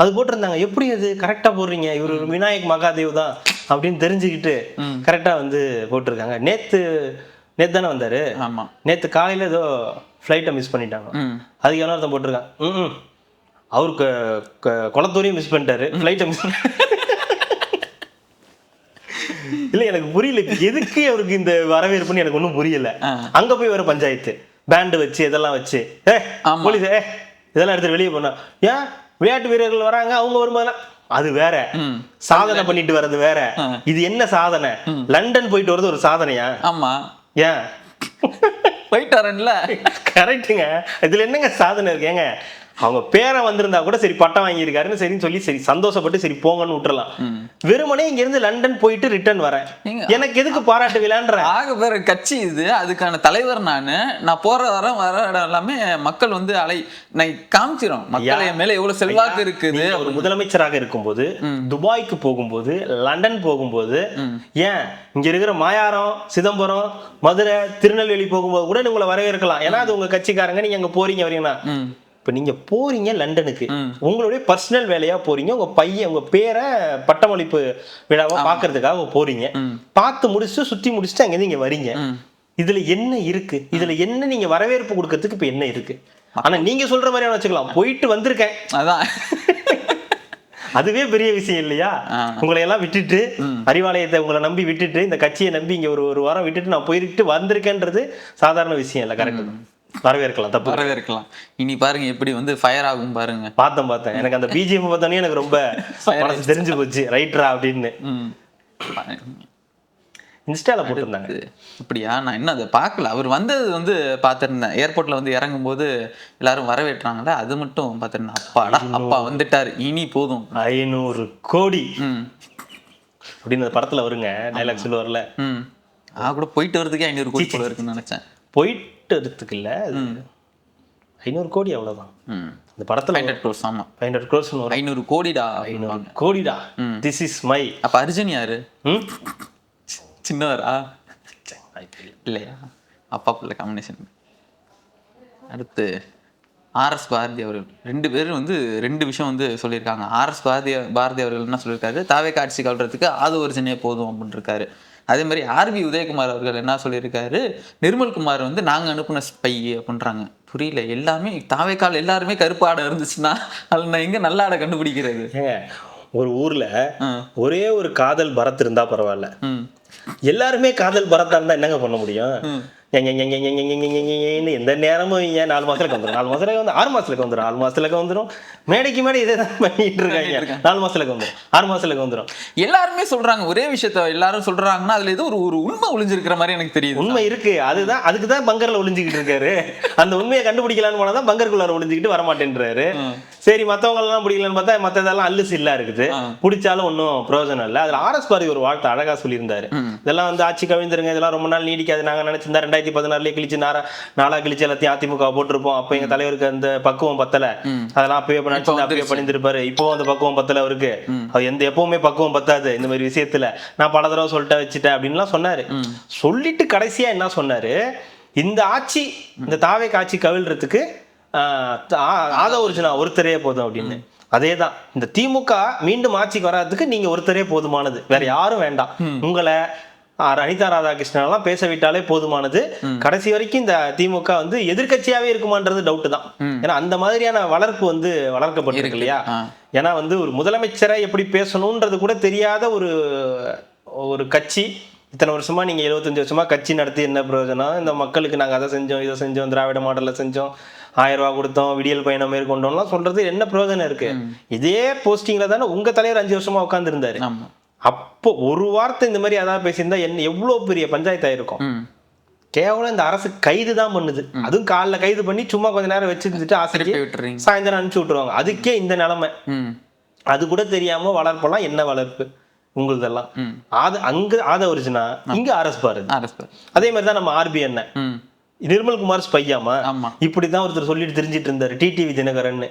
அது போட்டிருந்தாங்க. எப்படி அது கரெக்டா போடுறீங்க, இவர் ஒரு விநாயக் மகாதேவ் தான் அப்படின்னு தெரிஞ்சுக்கிட்டு கரெக்டா வந்து போட்டிருக்காங்க. நேத்து தானே வந்தாரு. ஆமா, நேத்து காலையில ஏதோ ஃபிளைட்டை மிஸ் பண்ணிட்டாங்க. அதுக்கு என்ன அர்த்தம் போட்டிருக்காங்க, அவருக்கு குளத்தூரையும் மிஸ் பண்ணிட்டாரு, ஃபிளைட்டை மிஸ் இல்ல. எனக்கு புரியல எதுக்கு அவருக்கு இந்த வரவேற்புன்னு, எனக்கு ஒன்றும் புரியல. அங்க போய் வர பஞ்சாயத்து பேண்டு வச்சு இதெல்லாம் வச்சு போலீஸ் இதெல்லாம் எடுத்து வெளியே போனா, ஏன் விளையாட்டு வீரர்கள் வராங்க அவங்க வரும்போது அது வேற, சாதனை பண்ணிட்டு வர்றது வேற. இது என்ன சாதனை? லண்டன் போயிட்டு வர்றது ஒரு சாதனையா? ஆமா, ஏன் போயிட்டு வரேன்ல, கரெக்டுங்க. இதுல என்னங்க சாதனை இருக்கேங்க? அவங்க பேரை வந்திருந்தா கூட சரி, பட்டம் வாங்கியிருக்காருன்னு சரின்னு சொல்லி சரி சந்தோஷப்பட்டு சரி போங்கன்னு விட்டுறலாம். வெறுமனே இங்க இருந்து லண்டன் போயிட்டு ரிட்டர்ன் வரேன், எனக்கு எதுக்கு பாராட்டு விழான்ற? ஆக பேர் கட்சி இது, அதுக்கான தலைவர் நான் போற வர இடம் எல்லாமே மக்கள் வந்து நான் காமிச்சிடும் மக்கள் என் மேல எவ்வளவு செல்வாக்கு இருக்குது. ஒரு முதலமைச்சராக இருக்கும்போது, துபாய்க்கு போகும்போது, லண்டன் போகும்போது, ஏன் இங்க இருக்கிற மாயாரம், சிதம்பரம், மதுரை, திருநெல்வேலி போகும்போது கூட உங்களை வரவேற்கலாம். ஏன்னா அது உங்க கட்சிக்காரங்க, நீங்க அங்க போறீங்க வரீங்கன்னா. இப்ப நீங்க போறீங்க லண்டனுக்கு, உங்களுடைய பர்சனல் வேலையா போறீங்க, உங்க பையன் உங்க பேரை பட்டமளிப்பு விழாவா பாக்குறதுக்காக போறீங்க. பார்த்து முடிச்சுட்டு சுத்தி முடிச்சுட்டு அங்க நீங்க வரீங்க. இதுல என்ன இருக்கு? இதுல என்ன நீங்க வரவேற்பு கொடுக்கறதுக்கு இப்ப என்ன இருக்கு? ஆனா நீங்க சொல்ற மாதிரியான வச்சுக்கலாம், போயிட்டு வந்திருக்கேன், அதான் அதுவே பெரிய விஷயம் இல்லையா? உங்களை எல்லாம் விட்டுட்டு, அறிவாலயத்தை உங்களை நம்பி விட்டுட்டு, இந்த கட்சியை நம்பி இங்க ஒரு வாரம் விட்டுட்டு நான் போயிட்டு வந்திருக்கேன்றது சாதாரண விஷயம் இல்ல. கரெக்ட், வரவேற்கலாம், தப்பு வரவேற்கலாம். இனி பாருங்க எப்படி வந்து ஃபயர் ஆகும் பாருங்க. பார்த்தேன். எனக்கு அந்த பிஜிஎம் பார்த்தோன்னே எனக்கு ரொம்ப தெரிஞ்சு போச்சு, ரைட்ரா அப்படின்னு. இன்ஸ்டால போட்டிருந்தாங்க. அப்படியா? நான் இன்னும் அதை பார்க்கல. அவர் வந்தது வந்து பார்த்துருந்தேன், ஏர்போர்ட்ல வந்து இறங்கும் போது எல்லாரும் வரவேற்றாங்களே, அது மட்டும் பார்த்துருந்தேன். அப்பாடா, அப்பா வந்துட்டாரு, இனி போதும். 500 கோடி அப்படின்னு அந்த படத்துல வருங்க, டைலாக் சொல்லுவார்ல. நான் கூட போயிட்டு வரதுக்கே 500 கோடி போல இருக்குன்னு நினைச்சேன். போயிட்டு வரதுக்கு இல்ல, 500 கோடி அவ்வளவுதான் இந்த படத்துல. 500 crores. ஆமா, 500 crores. 500 கோடிடா, 500 கோடிடா. This is my. அப்ப அர்ஜுன் யாரு? சின்னவரா இல்லையா? அப்பா பிள்ளை காம்பினேஷன். அடுத்து ஆர்எஸ் பாரதி அவர்கள் 2 பேரும் வந்து 2 விஷயம் வந்து சொல்லியிருக்காங்க. ஆர்எஸ் பாரதி அவர்கள் என்ன சொல்லியிருக்காரு, தாவேக்கா ஆட்சி கவல்றதுக்கு ஆதவர்ஜனே போதும் அப்படின்னு இருக்காரு. அதே மாதிரி ஆர்பி உதயகுமார் அவர்கள் என்ன சொல்லியிருக்காரு, நிர்மல்குமார் வந்து நாங்கள் அனுப்புன ஸ்பை அப்படின்றாங்க. புரியல. எல்லாமே தாவேக்கால் எல்லாருமே கருப்பு ஆடை இருந்துச்சுன்னா அதில் நான் எங்கே நல்ல ஆடை கண்டுபிடிக்கிறது? ஒரு ஊர்ல ஒரே ஒரு காதல் பரத் இருந்தா பரவாயில்ல, எல்லாருமே காதல் பரத்தா இருந்தா என்னங்க பண்ண முடியும்? எந்த நேரமும் 4 மாசத்துக்கு வந்துடும், 4 மாசத்துக்கு வந்து 6 மாசத்துக்கு வந்துடும், 6 மாசத்துக்கு வந்துடும், மேடைக்கு மேடை இதே தான் பண்ணிட்டு இருக்காங்க. 4 மாசத்துக்கு வந்துடும், 6 மாசத்துக்கு வந்துடும். எல்லாருமே சொல்றாங்க ஒரே விஷயத்த, எல்லாரும் சொல்றாங்கன்னா அதுல ஏதோ ஒரு உண்மை ஒளிஞ்சிருக்கிற மாதிரி எனக்கு தெரியுது. உண்மை இருக்கு, அதுதான் அதுக்குதான் பங்கர்ல ஒளிஞ்சுக்கிட்டு இருக்காரு. அந்த உண்மையை கண்டுபிடிக்கலான்னு போனாதான் பங்கருக்குள்ளார ஒளிஞ்சுக்கிட்டு வரமாட்டேன்றாரு. சரி, மத்தவங்க எல்லாம் பிடிக்கலன்னு பார்த்தா மத்ததெல்லாம் அல்லு சில்லா இருக்குது, பிடிச்சாலும் ஒன்றும் பிரயோஜனம் இல்லை. அதுல ஆர்எஸ் பாரதி ஒரு வார்த்தை அழகா சொல்லியிருந்தாரு, இதெல்லாம் வந்து ஆட்சி கவிழ்ந்துருங்க, இதெல்லாம் ரொம்ப நாள் நீடிக்காது, நாங்க நினைச்சிருந்தா 2016 கிழிச்சு நாளா கிழிச்சு எல்லாத்தையும் அதிமுக போட்டிருப்போம், அப்ப எங்க தலைவருக்கு அந்த பக்குவம் பத்தல, அதெல்லாம் அப்பயே அப்பயே பண்ணிருப்பாரு, இப்போ அந்த பக்குவம் பத்தல அவருக்கு, அது எப்பவுமே பக்குவம் பத்தாது இந்த மாதிரி விஷயத்துல, நான் பல தடவை சொல்லிட்டு வச்சுட்டேன் அப்படின்லாம் சொன்னாரு. சொல்லிட்டு கடைசியா என்ன சொன்னாரு, இந்த ஆட்சி, இந்த தாவேக்கா ஆட்சி கவிழ்றதுக்கு ஆதவர்ஜுனா ஒருத்தரே போதும் அப்படின்னு. அதேதான், இந்த திமுக மீண்டும் ஆட்சிக்கு வராதுக்கு நீங்க ஒருத்தரே போதுமானது, வேற யாரும் வேண்டாம். உங்களை அனிதா ராதாகிருஷ்ணன் எல்லாம் பேச விட்டாலே போதுமானது. கடைசி வரைக்கும் இந்த திமுக வந்து எதிர்கட்சியாவே இருக்குமான்றது டவுட் தான். ஏன்னா அந்த மாதிரியான வளர்ப்பு வந்து வளர்க்கப்பட்டிருக்கு இல்லையா. ஏன்னா வந்து ஒரு முதலமைச்சரை எப்படி பேசணும்ன்றது கூட தெரியாத ஒரு கட்சி, இத்தனை வருஷமா நீங்க 75 வருஷமா கட்சி நடத்தி என்ன பிரயோஜனம்? இந்த மக்களுக்கு நாங்க அதை செஞ்சோம், இதை செஞ்சோம், திராவிட மாடல்ல செஞ்சோம், 1000 ரூபாய் கொடுத்தோம், விடியல் பயணம் மேற்கொண்டோம்லாம் சொல்றது என்ன பிரயோஜனம் இருக்கு? இதே போஸ்டிங்ல தானே உங்க தலைவர் 5 வருஷமா உட்கார்ந்து இருந்தாரு. அப்போ ஒரு வார்த்தை இந்த மாதிரி அதாவது பேசியிருந்தா என்ன எவ்வளவு பெரிய பஞ்சாயத்து ஆயிருக்கும். கேவலம் இந்த அரசு கைது தான் பண்ணுது, அதுவும் காலைல கைது பண்ணி சும்மா கொஞ்ச நேரம் வச்சிருந்துட்டு ஆசைக்கு சாயந்தரம் அனுப்பிச்சு விட்டுருவாங்க. அதுக்கே இந்த நிலைமை. அது கூட தெரியாம வளர்ப்பெல்லாம் என்ன வளர்ப்பு உங்களுதெல்லாம். அங்க ஆதவர்ஜுனா, இங்க ஆர்எஸ் பாரதி. அதே மாதிரிதான் நம்ம ஆர்பி என்ன நிர்மல்குமார் ஸ்பையாமா, இப்படிதான் ஒருத்தர் சொல்லிட்டு தெரிஞ்சிட்டு இருந்தாரு, டிடிவி தினகரன்.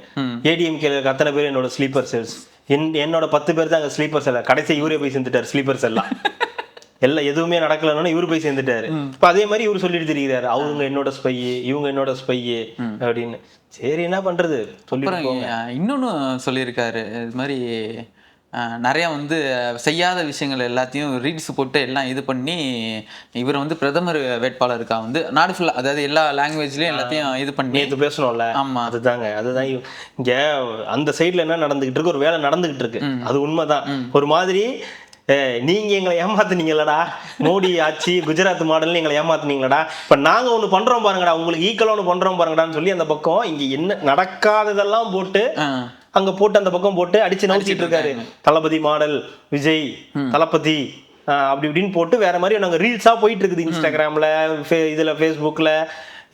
ஏடிஎம்கே அத்தனை பேர் என்னோட ஸ்லீப்பர் செல்ஸ், என்னோட 10 பேர் தான் அங்க ஸ்லீப்பர் செல். கடைசி இவரே போய் சேர்ந்துட்டாரு ஸ்லீப்பர் செல்லாம். எல்லாம் எதுவுமே நடக்கலன்னு இவரு போய் சேர்ந்துட்டாரு. இப்ப அதே மாதிரி இவரு சொல்லிட்டு தெரிகிறாரு, அவங்க என்னோட ஸ்பை, இவங்க என்னோட ஸ்பை அப்படின்னு. சரி, என்ன பண்றது சொல்லிட்டு. இன்னொன்னு சொல்லியிருக்காரு, இது மாதிரி நிறையா வந்து செய்யாத விஷயங்கள் எல்லாத்தையும் ரீல்ஸ் போட்டு எல்லாம் இது பண்ணி இவர் வந்து பிரதமர் வேட்பாளருக்கா வந்து நாடு ஃபுல்லா, அதாவது எல்லா லாங்குவேஜ்லயும் எல்லாத்தையும் இது பண்ணி இது பேசணும்ல. ஆமா, அதுதான் இங்க அந்த சைட்ல என்ன நடந்துகிட்டு இருக்கு, ஒரு வேலை நடந்துகிட்டு இருக்கு, அது உண்மைதான். ஒரு மாதிரி நீங்க எங்களை ஏமாத்துனீங்களடா, மோடி ஆட்சி குஜராத் மாடல்னு எங்களை ஏமாத்துனீங்களடா, இப்ப நாங்க ஒண்ணு பண்றோம் பாருங்கடா, உங்களுக்கு ஈக்குவலா ஒண்ணு பண்றோம் பாருங்கடான்னு சொல்லி அந்த பக்கம் இங்க என்ன நடக்காததெல்லாம் போட்டு அங்க போட்டு அந்த பக்கம் போட்டு அடிச்சு நவுச்சிட்டு இருக்காரு. தளபதி மாடல், விஜய் தளபதி அப்படி இப்படின்னு போட்டு வேற மாதிரி நாங்க ரீல்ஸா போயிட்டு இருக்குது. இன்ஸ்டாகிராம்ல, இதுல ஃபேஸ்புக்ல,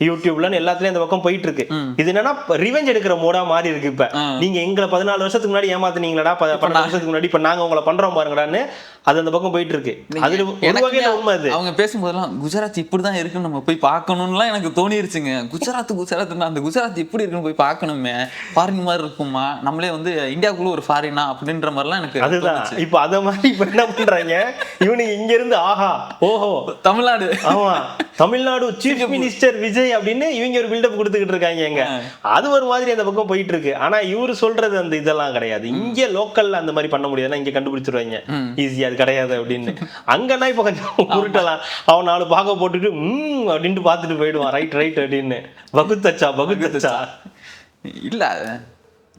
யூடியூப்லன்னு எல்லாத்துலயும் அந்த பக்கம் போயிட்டு இருக்கு. இது என்னன்னா ரிவெஞ்ச் எடுக்கிற மோடா மாறி இருக்கு. இப்ப நீங்க எங்களை 14 வருஷத்துக்கு முன்னாடி ஏமாத்துனீங்களா, 12 வருஷத்துக்கு முன்னாடி, இப்ப நாங்க உங்களை பண்றோம் பாருங்கடான்னு அது அந்த பக்கம் போயிட்டு இருக்கு. அது ஒரு வகையில உண்மை. அது அவங்க பேசும்போதெல்லாம் குஜராத் இப்படிதான் இருக்குன்னு நம்ம போய் பார்க்கணும்லாம் எனக்கு தோணிருச்சுங்க. குஜராத் அந்த குஜராத் எப்படி இருக்குன்னு போய் பார்க்கணுமே, ஃபாரின் மாதிரி இருக்குமா, நம்மளே வந்து இந்தியாவுக்குள்ள ஒரு ஃபாரினா அப்படின்ற மாதிரிலாம் எனக்கு. அதுதான் இப்ப அத மாதிரி இப்ப என்ன பண்றாங்க இவனுங்க இங்க இருந்து, ஆஹா ஓஹோ தமிழ்நாடு, ஆமா தமிழ்நாடு சீஃப் மினிஸ்டர் விஜய் அப்படின்னு இவங்க ஒரு பில்டப் கொடுத்துக்கிட்டு இருக்காங்க. அது ஒரு மாதிரி அந்த பக்கம் போயிட்டு இருக்கு. ஆனா இவரு சொல்றது அந்த இதெல்லாம் கிடையாது. இங்க லோக்கல்ல அந்த மாதிரி பண்ண முடியாது, இங்க கண்டுபிடிச்சிருவாங்க ஈஸியா, அது கிடையாது அப்படின்னு. அங்கன்னா இப்ப கொஞ்சம் உருட்டலாம், அவன் 4 பாக போட்டுட்டு அப்படின்ட்டு பாத்துட்டு போயிடுவான், ரைட் அப்படின்னு. வகுத்தச்சா இல்ல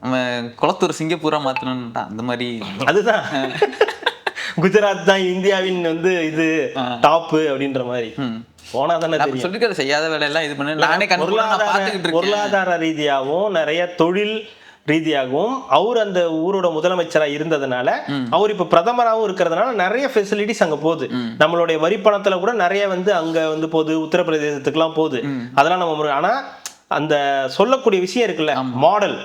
நம்ம குளத்தூர் சிங்கப்பூரா மாத்தணும்டா அந்த மாதிரி. அதுதான் குஜராத் தான் இந்தியாவின் வந்து இது டாப் அப்படின்ற மாதிரி போனா தானே தெரியும். சொல்லிட்டு செய்யாத வேலையெல்லாம் இது பண்ண நானே பொருளாதார ரீதியாகவும் நிறைய தொழில் ரீதியாகவும் அவர் அந்த ஊரோட முதலமைச்சரா இருந்ததுனால, அவர் இப்ப பிரதமராகவும் இருக்கிறதுனால நிறைய ஃபெசிலிட்டிஸ் அங்க போகுது. நம்மளுடைய வரி பணத்துல கூட நிறைய வந்து அங்க வந்து போகுது, உத்தரப்பிரதேசத்துக்கு எல்லாம் போகுது. அதெல்லாம் நம்ம ஆனா அந்த சொல்லக்கூடிய விஷயம் இருக்குல்ல, மாடல்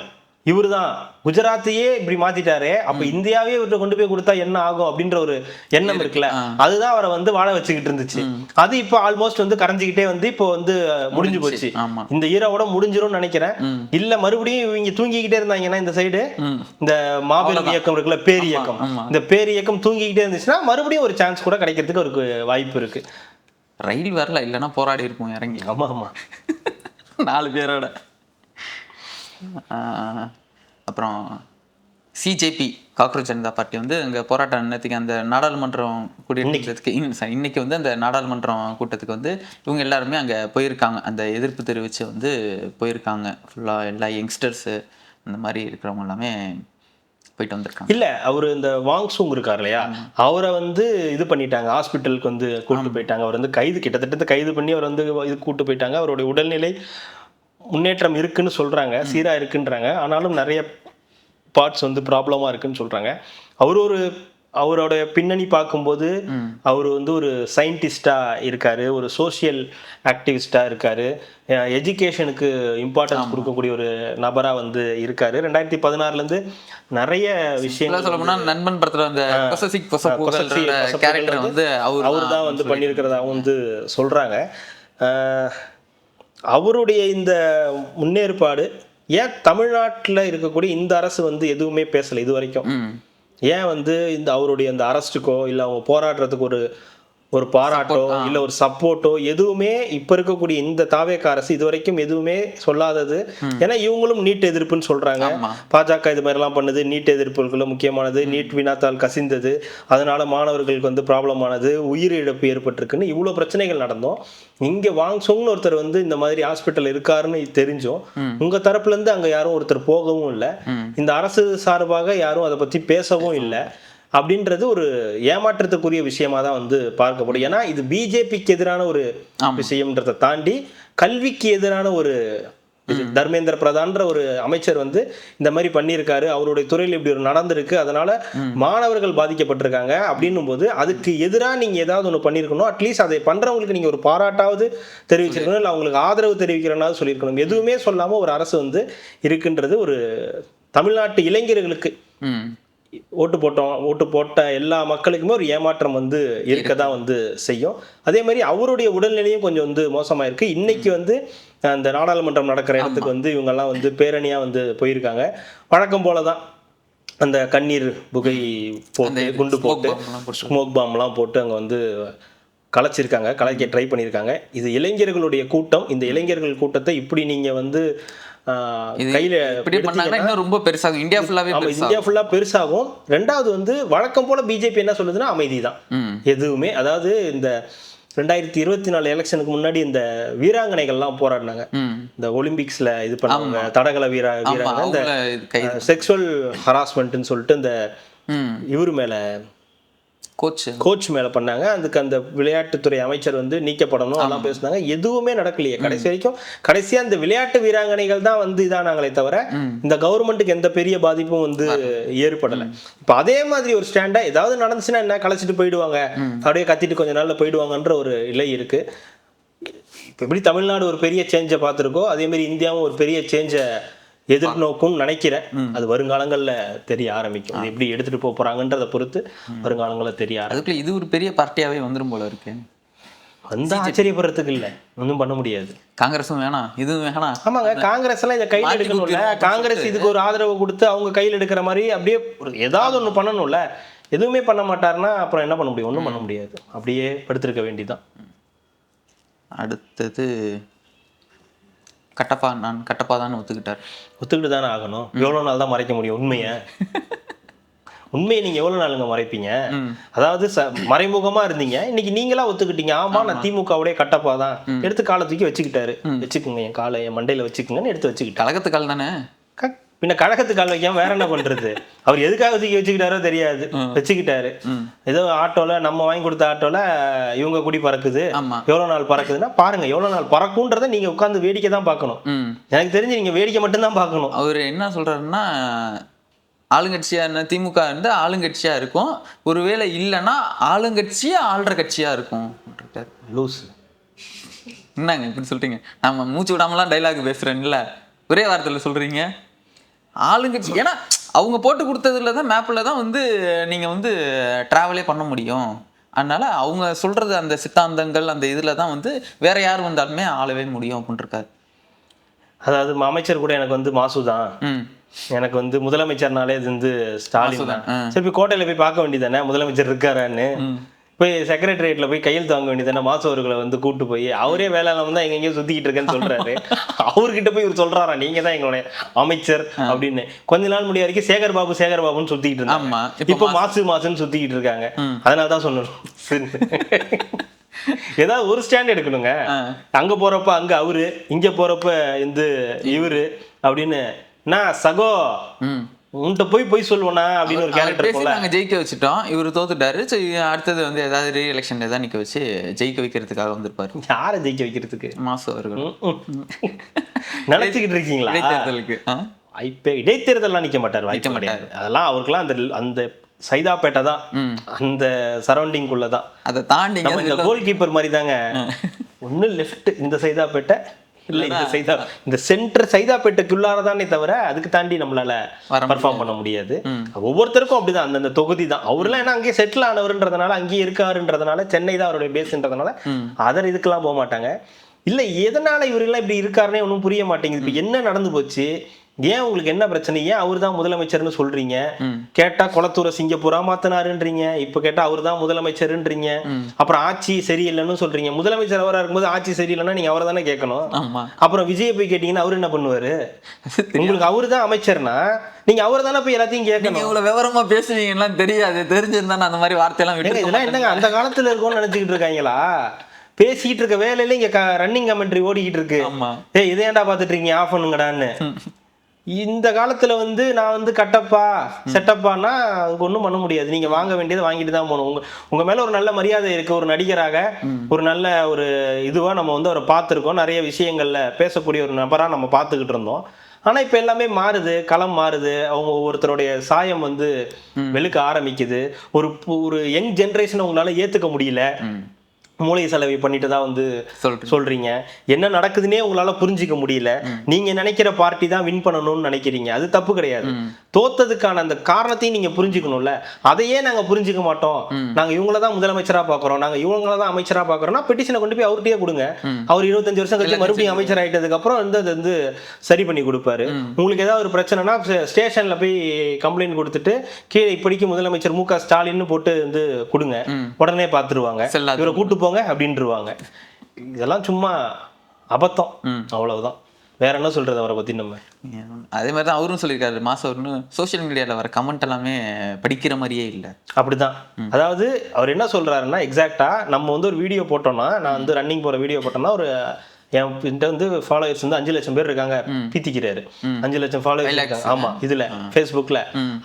இவருதான் குஜராத்தையே இப்படி மாத்திட்டாரு, அப்ப இந்தியாவே இவர்கிட்ட கொண்டு போய் கொடுத்தா என்ன ஆகும் அப்படின்ற ஒரு எண்ணம் இருக்குல்ல, அதுதான் அவரை வந்து வாழ வச்சுக்கிட்டு இருந்துச்சு. அது இப்போ ஆல்மோஸ்ட் வந்து கரைஞ்சிக்கிட்டே வந்து இப்போ வந்து முடிஞ்சு போச்சு. இந்த ஈரோட முடிஞ்சிரும்னு நினைக்கிறேன். இல்ல மறுபடியும் இவங்க தூங்கிக்கிட்டே இருந்தாங்கன்னா இந்த சைடு இந்த மாபெரும் இயக்கம் இருக்குல்ல, பேர் இயக்கம், இந்த பேர் இயக்கம் தூங்கிக்கிட்டே இருந்துச்சுன்னா மறுபடியும் ஒரு சான்ஸ் கூட கிடைக்கிறதுக்கு ஒரு வாய்ப்பு இருக்கு. ரயில் வரல, இல்லைன்னா போராடி இருக்கும் இறங்கி. ஆமா 4 பேரோட. அப்புறம் சிஜேபி காக்ரோச் ஜனதா பார்ட்டி வந்து அங்கே போராட்டம் நேற்றுக்கு அந்த நாடாளுமன்றம் கூட்டத்துக்கு இன்னைக்கு வந்து அந்த நாடாளுமன்றம் கூட்டத்துக்கு வந்து இவங்க எல்லாருமே அங்கே போயிருக்காங்க. அந்த எதிர்ப்பு தெரிவித்து வந்து போயிருக்காங்க. ஃபுல்லாக எல்லா யங்ஸ்டர்ஸு அந்த மாதிரி இருக்கிறவங்க எல்லாமே போயிட்டு வந்திருக்காங்க. இல்ல அவரு இந்த வாங்சூங் இருக்கார் இல்லையா, அவரை வந்து இது பண்ணிட்டாங்க, ஹாஸ்பிட்டலுக்கு வந்து கூட்டு போயிட்டாங்க. அவர் வந்து கிட்டத்தட்ட கைது பண்ணி அவர் வந்து இது கூட்டு போயிட்டாங்க. அவருடைய உடல்நிலை முன்னேற்றம் இருக்குன்னு சொல்றாங்க, சீரா இருக்குன்றாங்க. ஆனாலும் நிறைய பார்ட்ஸ் வந்து ப்ராப்ளமா இருக்குன்னு சொல்றாங்க. அவரோட பின்னணி பார்க்கும்போது அவர் வந்து ஒரு சயின்டிஸ்டா இருக்காரு, ஒரு சோசியல் ஆக்டிவிஸ்டா இருக்காரு, எஜுகேஷனுக்கு இம்பார்ட்டன்ஸ் கொடுக்கக்கூடிய ஒரு நபரா வந்து இருக்காரு. 2016 இருந்து நிறைய விஷயங்கள் சொல்ல போனா நண்பன் படத்துல அந்த கேரக்டர் வந்து அவர் தான் வந்து பண்ணியிருக்கிறதாகவும் வந்து சொல்றாங்க. அவருடைய இந்த முன்னேற்பாடு ஏன் தமிழ்நாட்டில் இருக்கக்கூடிய இந்த அரசு வந்து எதுவுமே பேசலை இது வரைக்கும்? ஏன் வந்து இந்த அவருடைய அந்த அரெஸ்ட்டுக்கோ இல்லை அவங்க போராடுறதுக்கு ஒரு பாராட்டோ இல்லை ஒரு சப்போர்ட்டோ எதுவுமே இப்ப இருக்கக்கூடிய இந்த தாவேக அரசு இது வரைக்கும் எதுவுமே சொல்லாதது? ஏன்னா இவங்களும் நீட் எதிர்ப்புன்னு சொல்றாங்க. பாஜக இது மாதிரி எல்லாம் பண்ணுது. நீட் எதிர்ப்புகளும் முக்கியமானது. நீட் வினாத்தால் கசிந்தது, அதனால மாணவர்களுக்கு வந்து ப்ராப்ளம் ஆனது, உயிர் இழப்பு ஏற்பட்டிருக்குன்னு இவ்வளவு பிரச்சனைகள் நடந்தோம். இங்க வாங்சோங்னு ஒருத்தர் வந்து இந்த மாதிரி ஹாஸ்பிட்டல் இருக்காருன்னு தெரிஞ்சோம். உங்க தரப்புல இருந்து அங்க யாரும் ஒருத்தர் போகவும் இல்லை, இந்த அரசு சார்பாக யாரும் அதை பத்தி பேசவும் இல்லை. அப்படின்றது ஒரு ஏமாற்றத்துக்குரிய விஷயமா தான் வந்து பார்க்கப்படும். ஏன்னா இது பிஜேபிக்கு எதிரான ஒரு விஷயம்ன்றதை தாண்டி கல்விக்கு எதிரான ஒரு தர்மேந்திர பிரதான்ற ஒரு அமைச்சர் வந்து இந்த மாதிரி பண்ணியிருக்காரு, அவருடைய துறையில் இப்படி ஒரு நடந்திருக்கு, அதனால மாணவர்கள் பாதிக்கப்பட்டிருக்காங்க அப்படின்னும் போது அதுக்கு எதிராக நீங்க ஏதாவது ஒன்று பண்ணியிருக்கணும். அட்லீஸ்ட் அதை பண்றவங்களுக்கு நீங்க ஒரு பாராட்டாவது தெரிவிச்சிருக்கணும், இல்லை அவங்களுக்கு ஆதரவு தெரிவிக்கிறனாவது சொல்லியிருக்கணும். எதுவுமே சொல்லாம ஒரு அரசு வந்து இருக்குன்றது ஒரு தமிழ்நாட்டு இளைஞர்களுக்கு ஓட்டு போட்ட எல்லா மக்களுக்குமே ஒரு ஏமாற்றம் வந்து இருக்கதான் வந்து செய்யும். அதே மாதிரி அவருடைய உடல்நிலையும் கொஞ்சம் வந்து மோசமா இருக்கு. இன்னைக்கு வந்து அந்த நாடாளுமன்றம் நடக்கிற இடத்துக்கு வந்து இவங்கெல்லாம் வந்து பேரணியா வந்து போயிருக்காங்க. வழக்கம் போலதான் அந்த கண்ணீர் புகை போட்டு குண்டு போட்டு ஸ்மோக் பாம்லாம் போட்டு அங்க வந்து கலைக்க ட்ரை பண்ணியிருக்காங்க. இது இளைஞர்களுடைய கூட்டம். இந்த இளைஞர்கள் கூட்டத்தை இப்படி நீங்க வந்து கையில ரொம்ப பெருசாகும், இந்தியா ஃபுல்லா பெருசாகும். ரெண்டாவது வந்து வழக்கம் போல பிஜேபி என்ன சொல்லுதுன்னா அமைதி தான் எதுவுமே. அதாவது இந்த 2024 எலெக்ஷனுக்கு முன்னாடி இந்த வீராங்கனைகள்லாம் போராடினாங்க, இந்த ஒலிம்பிக்ஸ்ல இது பண்ணாங்க, தடகள வீராங்கனை இந்த செக்ஷுவல் ஹராஸ்மெண்ட்னு சொல்லிட்டு இந்த இவரு மேல கோச் மேல பண்ணாங்க. அதுக்கு அந்த விளையாட்டுத்துறை அமைச்சர் வந்து நீக்கப்படணும் அதெல்லாம் பேசினாங்க. எதுவுமே நடக்கலையே கடைசி வரைக்கும். கடைசியா இந்த விளையாட்டு வீராங்கனைகள் தான் வந்து இதானாங்களே தவிர இந்த கவர்மெண்ட்டுக்கு எந்த பெரிய பாதிப்பும் வந்து ஏற்படலை. இப்ப அதே மாதிரி ஒரு ஸ்டாண்டா ஏதாவது நடந்துச்சுன்னா என்ன, கலைச்சிட்டு போயிடுவாங்க, அப்படியே கத்திட்டு கொஞ்ச நாள்ல போயிடுவாங்கன்ற ஒரு இலை இருக்கு. இப்ப எப்படி தமிழ்நாடு ஒரு பெரிய சேஞ்சை பார்த்துருக்கோ அதே மாதிரி இந்தியாவும் ஒரு பெரிய சேஞ்சை எதிர்நோக்கும் நினைக்கிறேன். அது வருங்காலங்கள்ல தெரிய ஆரம்பிக்கும். அது எப்படி எடுத்துட்டு போறாங்கன்றதை பொறுத்து வருங்காலங்கள்ல தெரிய ஆரம்பிக்கும். இது ஒரு பெரிய பார்ட்டியாவே வந்துரும் போல இருக்கு. வந்து ஆச்சரியப்படுறதுக்கு இல்ல, ஒன்றும் பண்ண முடியாது. காங்கிரஸும் வேணாம், இதுவும் வேணாம். ஆமாங்க, காங்கிரஸ் எல்லாம் இதை கையில் எடுக்கணும்ல. காங்கிரஸ் இதுக்கு ஒரு ஆதரவு கொடுத்து அவங்க கையில் எடுக்கிற மாதிரி அப்படியே ஏதாவது ஒண்ணு பண்ணணும்ல. எதுவுமே பண்ண மாட்டாருன்னா அப்புறம் என்ன பண்ண முடியும்? ஒன்றும் பண்ண முடியாது. அப்படியே படுத்திருக்க வேண்டிதான். அடுத்தது கட்டப்பா தான் ஒத்துக்கிட்டு தானே ஆகணும். எவ்வளவு நாள் தான் மறைக்க முடியும் உண்மையை நீங்க எவ்வளவு நாளுங்க மறைப்பீங்க? அதாவது மறைமுகமா இருந்தீங்க, இன்னைக்கு நீங்களா ஒத்துக்கிட்டீங்க. ஆமா நான் திமுகவுடைய கட்டப்பா தான், எடுத்து காலை தூக்கி வச்சுக்கிட்டாரு. வச்சுக்கோங்க, என் காலை என் மண்டையில வச்சுக்கோங்கன்னு எடுத்து வச்சுக்கிட்டு. கழகத்து கால் தானே, பின்ன கழகத்து கால் வைக்காம வேற என்ன பண்றது? அவர் எதுக்காக தூக்கி வச்சுக்கிட்டாரோ தெரியாது, வச்சுக்கிட்டாரு. ஏதோ ஆட்டோல நம்ம வாங்கி கொடுத்த ஆட்டோல இவங்க குடி பறக்குது, எவ்வளவு நாள் பறக்குதுன்னா பாருங்க எவ்வளவு நாள் பறக்கும்ன்றத நீங்க உட்கார்ந்து வேடிக்கை தான் பார்க்கணும். எனக்கு தெரிஞ்சு நீங்க வேடிக்கை மட்டும்தான் பார்க்கணும். அவர் என்ன சொல்றாருன்னா, ஆளுங்கட்சியா என்ன திமுக இருந்து ஆளுங்கட்சியா இருக்கும், ஒருவேளை இல்லைன்னா ஆளுங்கட்சியா ஆள்ற கட்சியா இருக்கும். லூஸ் என்னங்க இப்படி சொல்றீங்க? நம்ம மூச்சு விடாமலாம் டைலாக் பேசுறேன்ல, ஒரே வார்த்தையில சொல்றீங்க ஆளுங்கட்சி. ஏன்னா அவங்க போட்டு கொடுத்ததுல தான் மேப்பில் தான் வந்து நீங்கள் வந்து ட்ராவலே பண்ண முடியும். அதனால அவங்க சொல்றது அந்த சித்தாந்தங்கள் அந்த இதில் தான் வந்து வேற யார் வந்தாலுமே ஆளவே முடியும் அப்படின்னு இருக்காரு. அதாவது அமைச்சர் கூட எனக்கு வந்து மாசு தான், எனக்கு வந்து முதலமைச்சர்னாலே இது வந்து ஸ்டாலின் தான். சரி கோட்டையில போய் பார்க்க வேண்டியதானே முதலமைச்சர் இருக்காரான்னு. போய் செக்ரட்டரியேட்ல போய் கையெழுத்து வாங்க வேண்டியதானே, மாசம் அவர்களை வந்து கூட்டு போய் அவரே வேலை இல்லாம தான் எங்கெங்கயோ சுத்திக்கிட்டு இருக்கேன்னு சொல்றாரு. அவர்கிட்ட போய் இவர் சொல்றாரா நீங்க தான் எங்களுடைய அமைச்சர் அப்படின்னு. கொஞ்ச நாள் முடிய வரைக்கும் சேகர் பாபுன்னு சுத்திக்கிட்டு இருந்தாங்க. இப்ப மாசுன்னு சுத்திக்கிட்டு இருக்காங்க. அதனாலதான் சொல்லணும், ஏதாவது ஒரு ஸ்டாண்ட் எடுக்கணுங்க. அங்க போறப்ப அங்க அவரு, இங்க போறப்ப இந்த இவரு அப்படின்னு. நான் சகோ உன்கிட்ட போய் சொல்லுவனா அப்படின்னு ஒரு கேரக்டர் போல. நாங்க ஜெயிக்க வச்சுட்டோம், இவர் தோத்துட்டாரு. அடுத்தது வந்து ஏதாவது ரீ எலெக்ஷன் ஏதாவது நிக்க வச்சு ஜெயிக்க வைக்கிறதுக்காக வந்திருப்பாரு. யாரை ஜெயிக்க வைக்கிறதுக்கு? மாசு அவர்கள் நினைச்சுக்கிட்டு இருக்கீங்களா? இடைத்தேர்தலுக்கு இப்ப இடைத்தேர்தல்லாம் நிக்க மாட்டாரு, வைக்க மாட்டாரு. அதெல்லாம் அவருக்கெல்லாம் அந்த சைதாப்பேட்டை தான், அந்த சரௌண்டிங் குள்ளதான். அதை தாண்டி இந்த கோல் கீப்பர் மாதிரி தாங்க. ஒண்ணு லெஃப்ட் இந்த சைதாப்பேட்டை, இல்ல இந்த சென்டர் சைதாப்பேட்டைக்குள்ளாரதானே தவிர அதுக்கு தாண்டி நம்மளால பர்ஃபார்ம் பண்ண முடியாது. ஒவ்வொருத்தருக்கும் அப்படிதான், அந்தந்த தொகுதி தான். அவர்லாம் ஏன்னா அங்கேயே செட்டில் ஆனவர்ன்றதுனால, அங்கேயே இருக்காருன்றதுனால, சென்னை தான் அவருடைய பேஸ்ன்றதுனால அதர் இதுக்கெல்லாம் போக மாட்டாங்க. இல்ல எதனால இவரெல்லாம் இப்படி இருக்காருன்னே ஒன்றும் புரிய மாட்டேங்குது. இப்ப என்ன நடந்து போச்சு, ஏன் உங்களுக்கு என்ன பிரச்சனை, ஏன் அவர் தான் முதலமைச்சர்னு சொல்றீங்க? கேட்டா குளத்தூரை சிங்கப்பூரா மாத்தினாருன்றீங்க, இப்ப கேட்டா அவர் தான் முதலமைச்சர்ன்றீங்க. அப்புறம் ஆட்சி சரியில்லைன்னு சொல்றீங்க. முதலமைச்சர் அவரா இருக்கும்போது ஆட்சி சரியில்லைன்னா நீங்க அவரை தானே கேட்கணும். அப்புறம் விஜய் போய் கேட்டீங்கன்னா அவரு என்ன பண்ணுவாரு? உங்களுக்கு அவரு தான் அமைச்சர்னா நீங்க அவர் தானே போய் எல்லாத்தையும் கேட்கணும். இவ்வளவு விவரமா பேசுவீங்கன்னா தெரியாது, தெரிஞ்சிருந்தா அந்த மாதிரி வார்த்தையெல்லாம் விட்டு. இதெல்லாம் என்னங்க அந்த காலத்துல இருக்கும்னு நினைச்சுக்கிட்டு இருக்காங்களா? பேசிக்கிட்டு இருக்க வேலையில இங்க ரன்னிங் கமெண்ட்ரி ஓடிக்கிட்டு இருக்கு. இதை ஏன்டா பாத்துட்டு இருக்கீங்க, ஆஃப் பண்ணுங்கடான்னு. இந்த காலத்துல வந்து நான் வந்து கட்டப்பா செட்டப்பானா ஒன்றும் பண்ண முடியாது. நீங்க வாங்க வேண்டியதை வாங்கிட்டு தான் போகணும். உங்க மேல ஒரு நல்ல மரியாதை இருக்கு. ஒரு நடிகராக ஒரு நல்ல ஒரு இதுவா நம்ம வந்து அவரை பார்த்துருக்கோம். நிறைய விஷயங்கள்ல பேசக்கூடிய ஒரு நபரா நம்ம பார்த்துக்கிட்டு இருந்தோம். ஆனா இப்ப எல்லாமே மாறுது, களம் மாறுது. அவங்க ஒவ்வொருத்தருடைய சாயம் வந்து வெளுக்க ஆரம்பிக்குது. ஒரு யங் ஜென்ரேஷன் உங்களால ஏத்துக்க முடியல. மூளை செலவை பண்ணிட்டு தான் வந்து சொல்றீங்க. என்ன நடக்குதுன்னே உங்களால புரிஞ்சிக்க முடியல. நீங்க நினைக்கிற பார்ட்டி தான் வின் பண்ணணும்னு நினைக்கிறீங்க. அது தப்பு கிடையாது. தோத்ததுக்கான அந்த காரணத்தையும் நீங்க புரிஞ்சுக்கணும்ல. அதையே நாங்க புரிஞ்சுக்க மாட்டோம், நாங்க இவங்களதான் முதலமைச்சரா பாக்குறோம், நாங்க இவங்களதான் அமைச்சரா பாக்குறோம்னா பெட்டிஷனை கொண்டு போய் அவர்கிட்டயே கொடுங்க. அவர் 25 வருஷம் கழிச்சு மறுபடியும் அமைச்சர் ஆயிட்டதுக்கு அப்புறம் வந்து சரி பண்ணி கொடுப்பாரு. உங்களுக்கு ஏதாவது ஒரு பிரச்சனைனா ஸ்டேஷன்ல போய் கம்ப்ளைண்ட் கொடுத்துட்டு கீழே இப்படிக்கு முதலமைச்சர் மு க ஸ்டாலின் போட்டு வந்து கொடுங்க, உடனே பாத்துருவாங்க. இவரை கூட்டு போங்க அப்படின்ட்டுருவாங்க. இதெல்லாம் சும்மா அபத்தம், அவ்வளவுதான். வேற என்ன சொல்றது அவரை பத்தி? நம்ம அதே மாதிரி தான் அவரும் சொல்லியிருக்காரு. மாசம் அவருன்னு சோசியல் மீடியால வர கமெண்ட் எல்லாமே படிக்கிற மாதிரியே இல்லை. அப்படிதான். அதாவது அவர் என்ன சொல்றாருன்னா, எக்ஸாக்டா நம்ம வந்து ஒரு வீடியோ போட்டோம்னா, நான் வந்து ரன்னிங் போற வீடியோ போட்டோம்னா, ஒரு என்கிட்ட வந்து ஃபாலோவர்ஸ் வந்து 5 லட்சம் பேர் இருக்காங்க பீத்திக்கிறாரு. 5 லட்சம் ஃபாலோவர்ஸ் இருக்காங்க. ஆமா, இதுல ஃபேஸ்புக்ல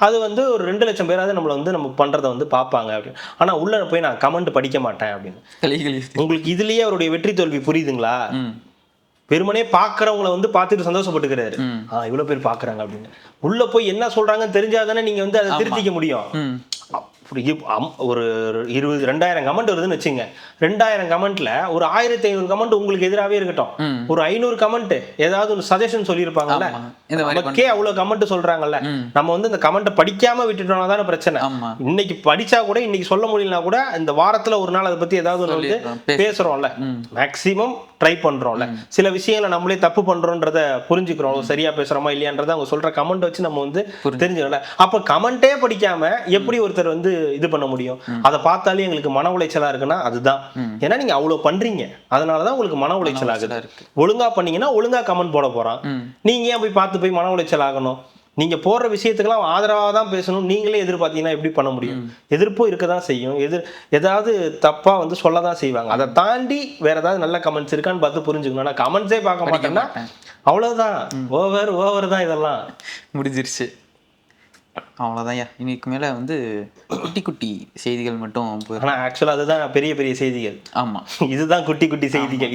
அது வந்து ஒரு 2 லட்சம் பேராவது நம்மள வந்து நம்ம பண்றதை வந்து பார்ப்பாங்க அப்படின்னு. ஆனா உள்ள போய் நான் கமெண்ட் படிக்க மாட்டேன் அப்படின்னு. உங்களுக்கு இதுலயே அவருடைய வெற்றி தோல்வி புரியுதுங்களா? வெறுமனே பாக்குறவங்களை வந்து பார்த்துட்டு சந்தோஷப்பட்டுக்கிறாரு. இவ்வளவு பேர் பாக்குறாங்க அப்படின்னு. உள்ள போய் என்ன சொல்றாங்கன்னு தெரிஞ்சாதானே நீங்க வந்து அதை திருத்திக்க முடியும். ஒரு 2000 கமெண்ட் வருதுன்னு வச்சுங்க. 2000 கமெண்ட்ல ஒரு 1500 கமெண்ட் உங்களுக்கு எதிராகவே இருக்கட்டும். ஒரு 500 கமெண்ட் ஏதாவது ஒரு சஜஷன் சொல்லியிருப்பாங்கல்ல. நமக்கே அவ்வளவு கமெண்ட் சொல்றாங்கல்ல, நம்ம வந்து இந்த கமெண்ட் படிக்காம விட்டுட்டோம்னா தானே பிரச்சனை. இன்னைக்கு படிச்சா கூட இன்னைக்கு சொல்ல முடியலனா கூட இந்த வாரத்துல ஒரு நாள் அதை பத்தி ஏதாவது ஒன்று வந்து பேசுறோம்ல, மேக்சிமம் ட்ரை பண்றோம்ல. சில விஷயங்களை நம்மளே தப்பு பண்றோம்ன்றத புரிஞ்சுக்கிறோம், சரியா பேசுறோமா இல்லையான்றத அவங்க சொல்ற கமெண்ட் வச்சு நம்ம வந்து தெரிஞ்சுக்கல. அப்ப கமெண்டே படிக்காம எப்படி ஒருத்தர் வந்து இது பண்ண முடியும்? அதை பார்த்தாலே எங்களுக்கு மன உளைச்சலா இருக்குன்னா அதுதான். ஏன்னா நீங்க அவ்வளவு பண்றீங்க, அதனாலதான் உங்களுக்கு மன உளைச்சல் ஆகுது. ஒழுங்கா பண்ணீங்கன்னா ஒழுங்கா கமெண்ட் போட போறான். நீங்க ஏன் போய் பார்த்து போய் மன உளைச்சல் ஆகணும்? நீங்க போடுற விஷயத்துக்கெல்லாம் ஆதரவாக தான் பேசணும். நீங்களே எதிர்பார்த்தீங்கன்னா எப்படி பண்ண முடியும்? எதிர்ப்பும் இருக்கதான் செய்யும். ஏதாவது தப்பா வந்து சொல்லதான் செய்வாங்க. அதை தாண்டி வேற ஏதாவது நல்ல கமெண்ட்ஸ் இருக்கான்னு பார்த்து புரிஞ்சுக்கணும். ஆனா கமெண்ட்ஸே பார்க்க மாட்டேன்னா அவ்வளவுதான். ஓவர் தான். இதெல்லாம் முடிஞ்சிருச்சு, அவ்வளோதான். இன்னைக்கு மேலே வந்து குட்டி குட்டி செய்திகள் மட்டும். ஆனால் ஆக்சுவலாக அதுதான் பெரிய பெரிய செய்திகள். ஆமாம், இதுதான் குட்டி குட்டி செய்திகள்.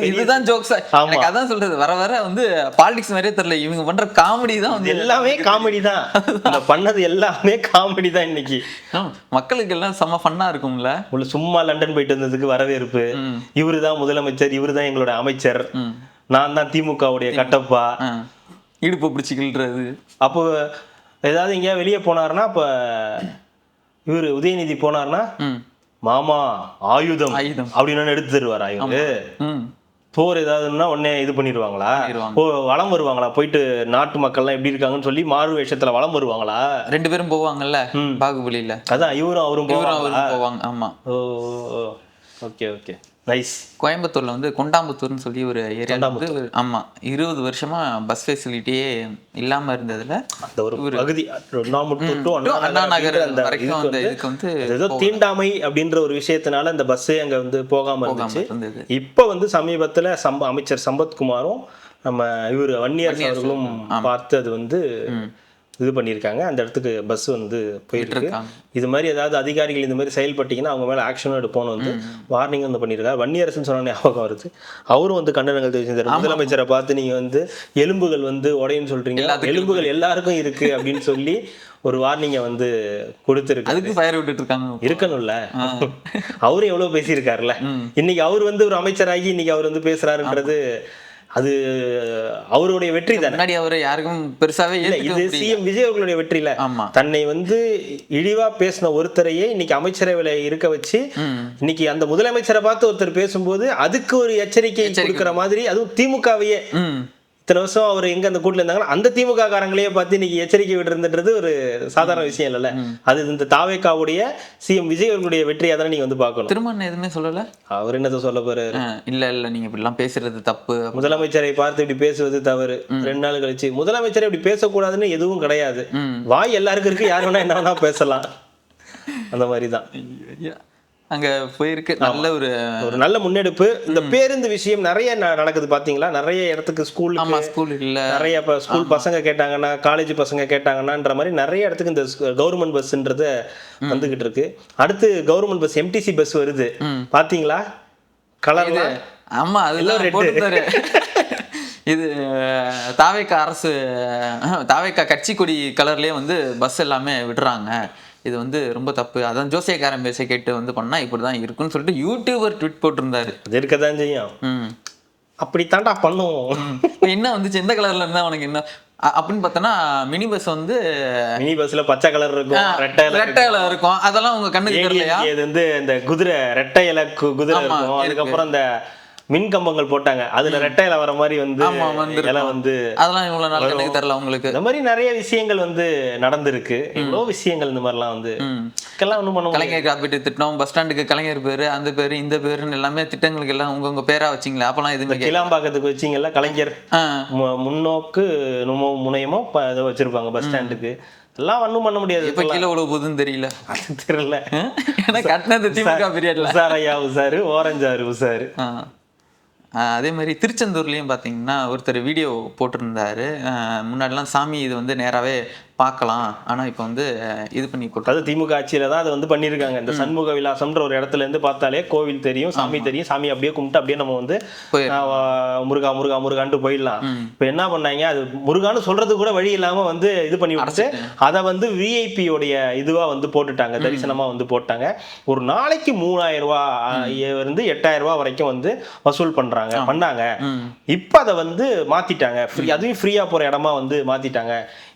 இதுதான் ஜோக்ஸ். எனக்கு அதான் சொல்றது, வர வர வந்து பாலிடிக்ஸ் மாதிரியே தெரியல. இவங்க பண்ற காமெடி தான் வந்து எல்லாமே காமெடி தான். பண்ணது எல்லாமே காமெடி தான். இன்னைக்கு மக்களுக்கு எல்லாம் செம்ம ஃபன்னா இருக்கும்ல. உள்ள சும்மா லண்டன் போயிட்டு வந்ததுக்கு வரவேற்பு, இவரு தான் முதலமைச்சர், இவரு தான் எங்களோட அமைச்சர், நான் தான் திமுகவுடைய கட்டப்பா, இடுப்பு பிடிச்சிக்கின்றது. அப்போ ஏதாவது எங்கேயா வெளியே போனாருன்னா, இப்ப இவரு உதயநிதி போனாருன்னா மாமா ஆயுதம் அப்படின்னு எடுத்து தருவார். இவரு போர் ஏதாவதுன்னா உடனே இது பண்ணிடுவாங்களா? ஓ, வளம் வருவாங்களா? போயிட்டு நாட்டு மக்கள்லாம் எப்படி இருக்காங்கன்னு சொல்லி மாறு வேஷத்துல வளம் வருவாங்களா? 2 பேரும் போவாங்கல்ல பாகுபலியில. அதான் இவரும் அவரும் போவாங்க. ஆமா. ஓ, ஓகே ஓகே, நைஸ். கோயம்புத்தூர்ல வந்து கொண்டாம்புத்தூர்னு சொல்லி ஒரு ஏரியா வந்து, ஆமா, 20 வருஷமா பஸ் ஃபெசிலிட்டியே இல்லாம இருந்ததுல அந்த ஒரு பகுதி அண்ணா நகர் வரைக்கும் அந்த இதுக்கு வந்து ஏதோ தீண்டாமை அப்படின்ற ஒரு விஷயத்தினால அந்த பஸ்ஸே அங்க வந்து போகாம இருந்துச்சு. இப்ப வந்து சமீபத்துல அமைச்சர் சம்பத்குமாரும் நம்ம இவர் வன்னியரசு அவர்களும் பார்த்து அது வந்து இது பண்ணியிருக்காங்க. அந்த இடத்துக்கு பஸ் வந்து போயிட்டு இருக்கு. இது மாதிரி ஏதாவது அதிகாரிகள் இந்த மாதிரி செயல்பட்டீங்கன்னா அவங்க மேல ஆக்ஷனும் எடுப்போம்னு வந்து வார்னிங் வந்து பண்ணியிருக்காரு. வன்னியரசுன்னு சொன்ன ஞாபகம் வருது. அவரும் வந்து கண்டனங்கள் தெரிவிச்சிருந்தாரு. முதலமைச்சரை பார்த்து நீங்க வந்து எலும்புகள் வந்து உடையன்னு சொல்றீங்க, எலும்புகள் எல்லாருக்கும் இருக்கு அப்படின்னு சொல்லி ஒரு வார்னிங்கை வந்து கொடுத்துருக்கு. அதுக்கு ஃபயர் விட்டுட்டு இருக்காங்க. இருக்கணும்ல, அவரும் எவ்வளவு பேசியிருக்காருல்ல. இன்னைக்கு அவர் வந்து ஒரு அமைச்சராகி இன்னைக்கு அவர் வந்து பேசுறாருன்றது அது அவருடைய வெற்றி தானே. முன்னாடி அவரு யாருக்கும் பெருசாவே இல்ல, இது சிஎம் விஜய் அவர்களுடைய வெற்றி இல்ல. தன்னை வந்து இழிவா பேசின ஒருத்தரையே இன்னைக்கு அமைச்சரவையில இருக்க வச்சு இன்னைக்கு அந்த முதலமைச்சரை பார்த்து ஒருத்தர் பேசும்போது அதுக்கு ஒரு எச்சரிக்கை கொடுக்கிற மாதிரி, அதுவும் திமுகவையே இத்தனை வருஷம் அவர் எங்க அந்த கூட்டில் இருந்தாங்களோ அந்த திமுக காரங்களையே பார்த்து இன்னைக்கு எச்சரிக்கை விட்டுருந்துன்றது ஒரு சாதாரண விஷயம் இல்லைல்ல. அது இந்த தாவேக்காவுடைய சிஎம் விஜய் அவர்களுடைய வெற்றியா தானே நீங்க வந்து பார்க்கணும். திருமணம் எதுவுமே சொல்லல. அவர் என்னத்தை சொல்ல போறாரு? இல்ல நீங்க இப்படி எல்லாம் பேசுறது தப்பு, முதலமைச்சரை பார்த்து இப்படி பேசுவது தவறு. 2 நாள் கழிச்சு முதலமைச்சரை இப்படி பேசக்கூடாதுன்னு எதுவும் கிடையாது. வாய் எல்லாருக்கும் இருக்கு, யார் வேணா என்ன வேணா பேசலாம். அந்த மாதிரிதான் அங்க போயிருக்கு. நல்ல ஒரு நல்ல முன்னெடுப்பு. இந்த பேருந்து விஷயம் நிறைய நடக்குது பாத்தீங்களா? நிறைய இடத்துக்கு ஸ்கூல் இல்ல, நிறைய ஸ்கூல் பசங்க கேட்டாங்கன்னா, காலேஜ் பசங்க கேட்டாங்கன்னான்ற மாதிரி நிறைய இடத்துக்கு இந்த கவர்மெண்ட் பஸ்ன்றத வந்துகிட்டு இருக்கு. அடுத்து கவர்மெண்ட் பஸ் எம்டிசி பஸ் வருது பாத்தீங்களா? கலர்ல. ஆமா, அதெல்லாம் போட்டுட்டாரு. இது தாவேக்கா அரசு, தாவேக்கா கட்சி கொடி கலர்லயே வந்து பஸ் எல்லாமே விடுறாங்க. இது வந்து ரொம்ப தப்பு. அதான் ஜோசியக்காரன் பேச கேட்டு வந்து பண்ணா இப்படிதான் இருக்குன்னு சொல்லிட்டு யூடியூபர் ட்வீட் போட்டிருந்தாரு. அது இருக்கதான் செய்யும். அப்படித்தாண்டா பண்ணுவோம். என்ன வந்துச்சு, எந்த கலர்ல இருந்தா அவனுக்கு என்ன அப்படின்னு பார்த்தோன்னா, மினி பஸ் வந்து மினி பஸ்ல பச்சை கலர் இருக்கும், ரெட்டை இலை இருக்கும். அதெல்லாம் உங்க கண்ணுக்கு தெரியலையா? இது வந்து இந்த குதிரை ரெட்டை இலை குதிரை இருக்கும். அதுக்கப்புறம் இந்த மின் கம்பங்கள் போட்டாங்க, அதுல ரெட்டையில வர மாதிரி வந்து வந்து அதெல்லாம் இவ்வளவு நாள் எனக்கு தெரியல உங்களுக்கு. இந்த மாதிரி நிறைய விஷயங்கள் வந்து நடந்திருக்கு. இவ்வளவு விஷயங்கள் இந்த மாதிரிலாம் வந்து ஒண்ணும் பண்ண. கலைஞர் காப்பீட்டு திட்டம், பஸ் ஸ்டாண்டுக்கு கலைஞர் பேரு, அந்த பேரு, இந்த பேருன்னு எல்லாமே திட்டங்களுக்கு எல்லாம் உங்க பேரா வச்சிங்களா? அப்பெல்லாம் எதுவுமே கிளாம்பாக்கத்துக்கு வச்சிங்கல்ல கலைஞர் முன்னோக்கு முனையமோ வச்சிருப்பாங்க பஸ் ஸ்டாண்டுக்கு. எல்லாம் ஒண்ணும் பண்ண முடியாது. இப்ப கீழே உழவு போதுன்னு தெரியல, அது தெரியல. ஏன்னா கட்டினது திமுக பீரியட்ல உசாரையா உசாரு, ஓரஞ்சாரு உசாரு. அதே மாதிரி திருச்செந்தூர்லயும் பாத்தீங்கன்னா ஒருத்தர் வீடியோ போட்டிருந்தாரு. முன்னாடிலாம் சாமி இது வந்து நேராவே பார்க்கலாம், ஆனா இப்ப வந்து இது பண்ணி போட்டு, அது திமுக ஆட்சியில தான் அது வந்து பண்ணிருக்காங்க. இந்த சண்முக விலாசம்ன்ற ஒரு இடத்துல இருந்து பார்த்தாலே கோவில் தெரியும், சாமி தெரியும். சாமி அப்படியே கும்பிட்டு அப்படியே நம்ம வந்து முருகா முருகா முருகான்ட்டு போயிடலாம். இப்ப என்ன பண்ணாங்க, அது முருகான்னு சொல்றது கூட வழி இல்லாம வந்து இது பண்ணி விட்டு அதை வந்து விஐபியோடைய இதுவா வந்து போட்டுட்டாங்க, தரிசனமா வந்து போட்டாங்க. ஒரு நாளைக்கு 3000 ரூபாய் இருந்து 8000 ரூபாய் வரைக்கும் வந்து வசூல் பண்ணாங்க. இப்ப அதை வந்து மாத்திட்டாங்க, அதுவும் ஃப்ரீயா போற இடமா வந்து மாத்திட்டாங்க.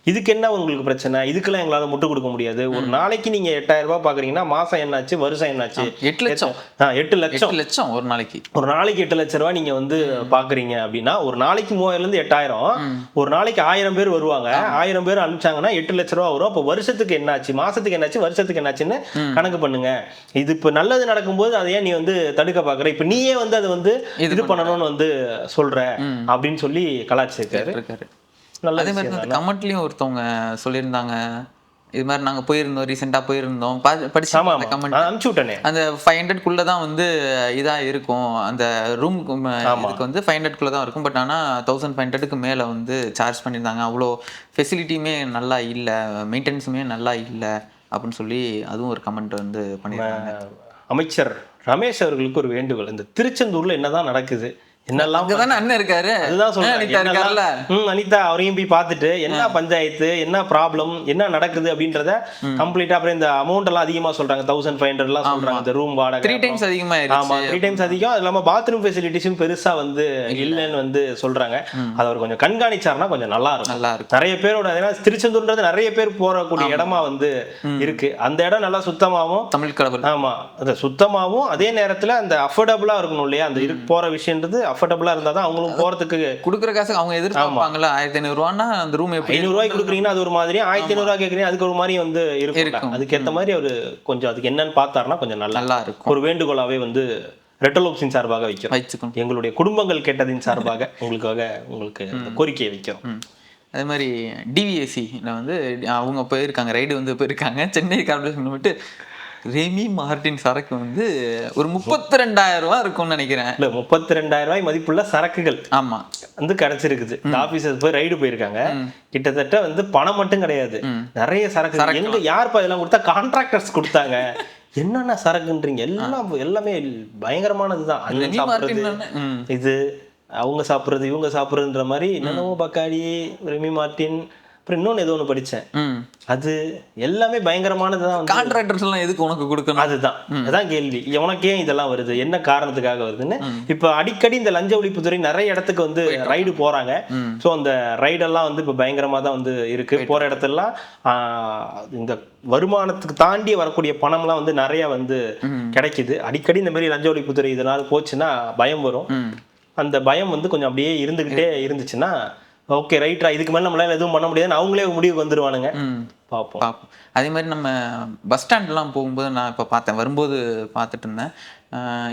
இதுக்கு என்ன உங்களுக்கு பிரச்சனை? இதுக்கெல்லாம் எங்களால முட்டு கொடுக்க முடியாது. ஒரு நாளைக்கு நீங்க 8000 ரூபாய் பாக்குறீங்கன்னா மாசம் என்னாச்சு, வருஷம் என்னாச்சு? 8 லட்சம். 8 லட்சம் ஒரு நாளைக்கு. ஒரு நாளைக்கு 8 லட்சம் ரூபாய் நீங்க வந்து பாக்குறீங்க அப்படின்னா ஒரு நாளைக்கு 3000 இருந்து 8000, ஒரு நாளைக்கு 1000 பேர் வருவாங்க. 1000 பேர் அனுப்பிச்சாங்கன்னா 8 லட்சம் ரூபாய் வரும். அப்ப வருஷத்துக்கு என்னாச்சு, மாசத்துக்கு என்னாச்சு, வருஷத்துக்கு என்னாச்சுன்னு கணக்கு பண்ணுங்க. இது இப்ப நல்லது நடக்கும்போது அதை ஏன் நீ வந்து தடுக்க பாக்குற? இப்ப நீயே வந்து அதை வந்து இது பண்ணணும்னு வந்து சொல்ற அப்படின்னு சொல்லி கலாச்சிருக்காரு. அதே மாதிரி அந்த கமெண்ட்லயும் ஒருத்தவங்க சொல்லியிருந்தாங்க, இது மாதிரி நாங்க போயிருந்தோம், ரீசெண்டா போயிருந்தோம், படிச்சு அந்த 500 தான் வந்து இதா இருக்கும், அந்த ரூமுக்கு இதுக்கு வந்து 500 தான் இருக்கும். பட் ஆனா 1500 மேல வந்து சார்ஜ் பண்ணியிருந்தாங்க. அவ்வளோ ஃபெசிலிட்டியுமே நல்லா இல்லை, மெயின்டெனன்ஸுமே நல்லா இல்லை அப்படின்னு சொல்லி அதுவும் ஒரு கமெண்ட் வந்து பண்ணியிருக்காங்க. அமைச்சர் ரமேஷ் அவர்களுக்கு ஒரு வேண்டுகோள், இந்த திருச்செந்தூர்ல என்னதான் நடக்குது, என்னெல்லாம் அண்ணன் இருக்காரு, அதுதான் சொல்றேன். அனிதா அவரையும் போய் பார்த்துட்டு என்ன பஞ்சாயத்து, என்ன ப்ராப்ளம், என்ன நடக்குது அப்படின்றத கம்ப்ளீட்டா. அப்புறம் இந்த அமௌண்ட் எல்லாம் அதிகமா சொல்றாங்க, 1500 எல்லாம் சொல்றாங்க. இந்த ரூம் வாடகை 3 டைம்ஸ் அதிகமா. ஆமா, 3 டைம்ஸ் அதிகம். அது இல்லாம பாத்ரூம் ஃபெசிலிட்டிஸும் பெருசா வந்து இல்லைன்னு வந்து சொல்றாங்க. அதை அவர் கொஞ்சம் கண்காணிச்சாருன்னா கொஞ்சம் நல்லா இருக்கும். நிறைய பேரோட, ஏன்னா திருச்செந்தூர்ன்றது நிறைய பேர் போறக்கூடிய இடமா வந்து இருக்கு. அந்த இடம் நல்லா சுத்தமாவும், தமிழ் கடவுள், ஆமா, அது சுத்தமாவும், அதே நேரத்துல அந்த அஃபோர்டபுளா இருக்கணும் இல்லையா? அந்த போற விஷயம்ன்றது கம்ஃபர்டபுளா இருந்தா தான் அவங்களும் போறதுக்கு. கொடுக்குற காசுக்கு அவங்க எதிர்பார்ப்பாங்கல்ல 1500 ரூபான்னா அந்த ரூம் எப்படி 500 ரூபாய்க்கு கொடுக்குறீங்கன்னா அது ஒரு மாதிரி, 1500 ரூபாய் கேட்குறீங்க அதுக்கு ஒரு மாதிரி வந்து இருக்கும். அதுக்கேற்ற மாதிரி அவரு கொஞ்சம் அதுக்கு என்னன்னு பார்த்தாருன்னா கொஞ்சம் நல்லா இருக்கும். ஒரு வேண்டுகோளாவே வந்து ரெட்டலோப்ஸின் சார்பாக வைக்கிறோம், எங்களுடைய குடும்பங்கள் கேட்டதின் சார்பாக உங்களுக்கு கோரிக்கையை வைக்கிறோம். அதே மாதிரி டிவிஎஸ்சி வந்து அவங்க போயிருக்காங்க, ரைடு வந்து போயிருக்காங்க. சென்னை கார்பரேஷன் விட்டு ரெமி மார்டின் சரக்கு வந்து ஒரு 32,000 ரூபாய் இருக்கும்னு நினைக்கிறேன். இல்ல 32,000 ரூபாய் மதிப்புள்ள சரக்குகள் ஆமா வந்து கிடைச்சிருக்குது. ஆபீசர்ஸ் போய் ரைடு போயிருக்காங்க. கிட்டத்தட்ட வந்து பணம் மட்டும் கிடையாது, நிறைய சரக்கு. எங்க யாருப்பா இதெல்லாம் கொடுத்தா? கான்ட்ராக்டர்ஸ் கொடுத்தாங்க. என்னென்ன சரக்குன்றீங்க? எல்லாமே பயங்கரமானதுதான். அண்ணன் சாப்பிடுறது, இது அவங்க சாப்பிடுறது, இவங்க சாப்பிடுறதுன்ற மாதிரி என்னென்னமோ பக்காடி, ரெமி மார்டின், அப்புறம் இன்னொன்னு ஏதோ ஒன்று படிச்சேன். அது எல்லாமே பயங்கரமானதுதான். கான்ட்ராக்டர்ஸ் எல்லாம் எதுக்கு உனக்கு கொடுக்கணும்? அதுதான் கேள்வி. உனக்கே இதெல்லாம் வருது, என்ன காரணத்துக்காக வருதுன்னு. இப்ப அடிக்கடி இந்த லஞ்ச ஒழிப்புத்துறை நிறைய இடத்துக்கு வந்து ரைடு போறாங்க. ஸோ அந்த ரைடெல்லாம் வந்து இப்ப பயங்கரமா தான் வந்து இருக்கு. போற இடத்துலாம் இந்த வருமானத்துக்கு தாண்டி வரக்கூடிய பணம்லாம் வந்து நிறைய வந்து கிடைக்குது. அடிக்கடி இந்த மாதிரி லஞ்ச ஒழிப்புத்துறை இதனால போச்சுன்னா பயம் வரும். அந்த பயம் வந்து கொஞ்சம் அப்படியே இருந்துகிட்டே இருந்துச்சுன்னா ஓகே ரைட்ரா, இதுக்கு மேலே நம்மளால எதுவும் பண்ண முடியாதுன்னு அவங்களே முடிவுக்கு வந்துருவானுங்க. பார்ப்போம். அதே மாதிரி நம்ம பஸ் ஸ்டாண்ட்லாம் போகும்போது நான் இப்போ வரும்போது பார்த்துட்டு இருந்தேன்.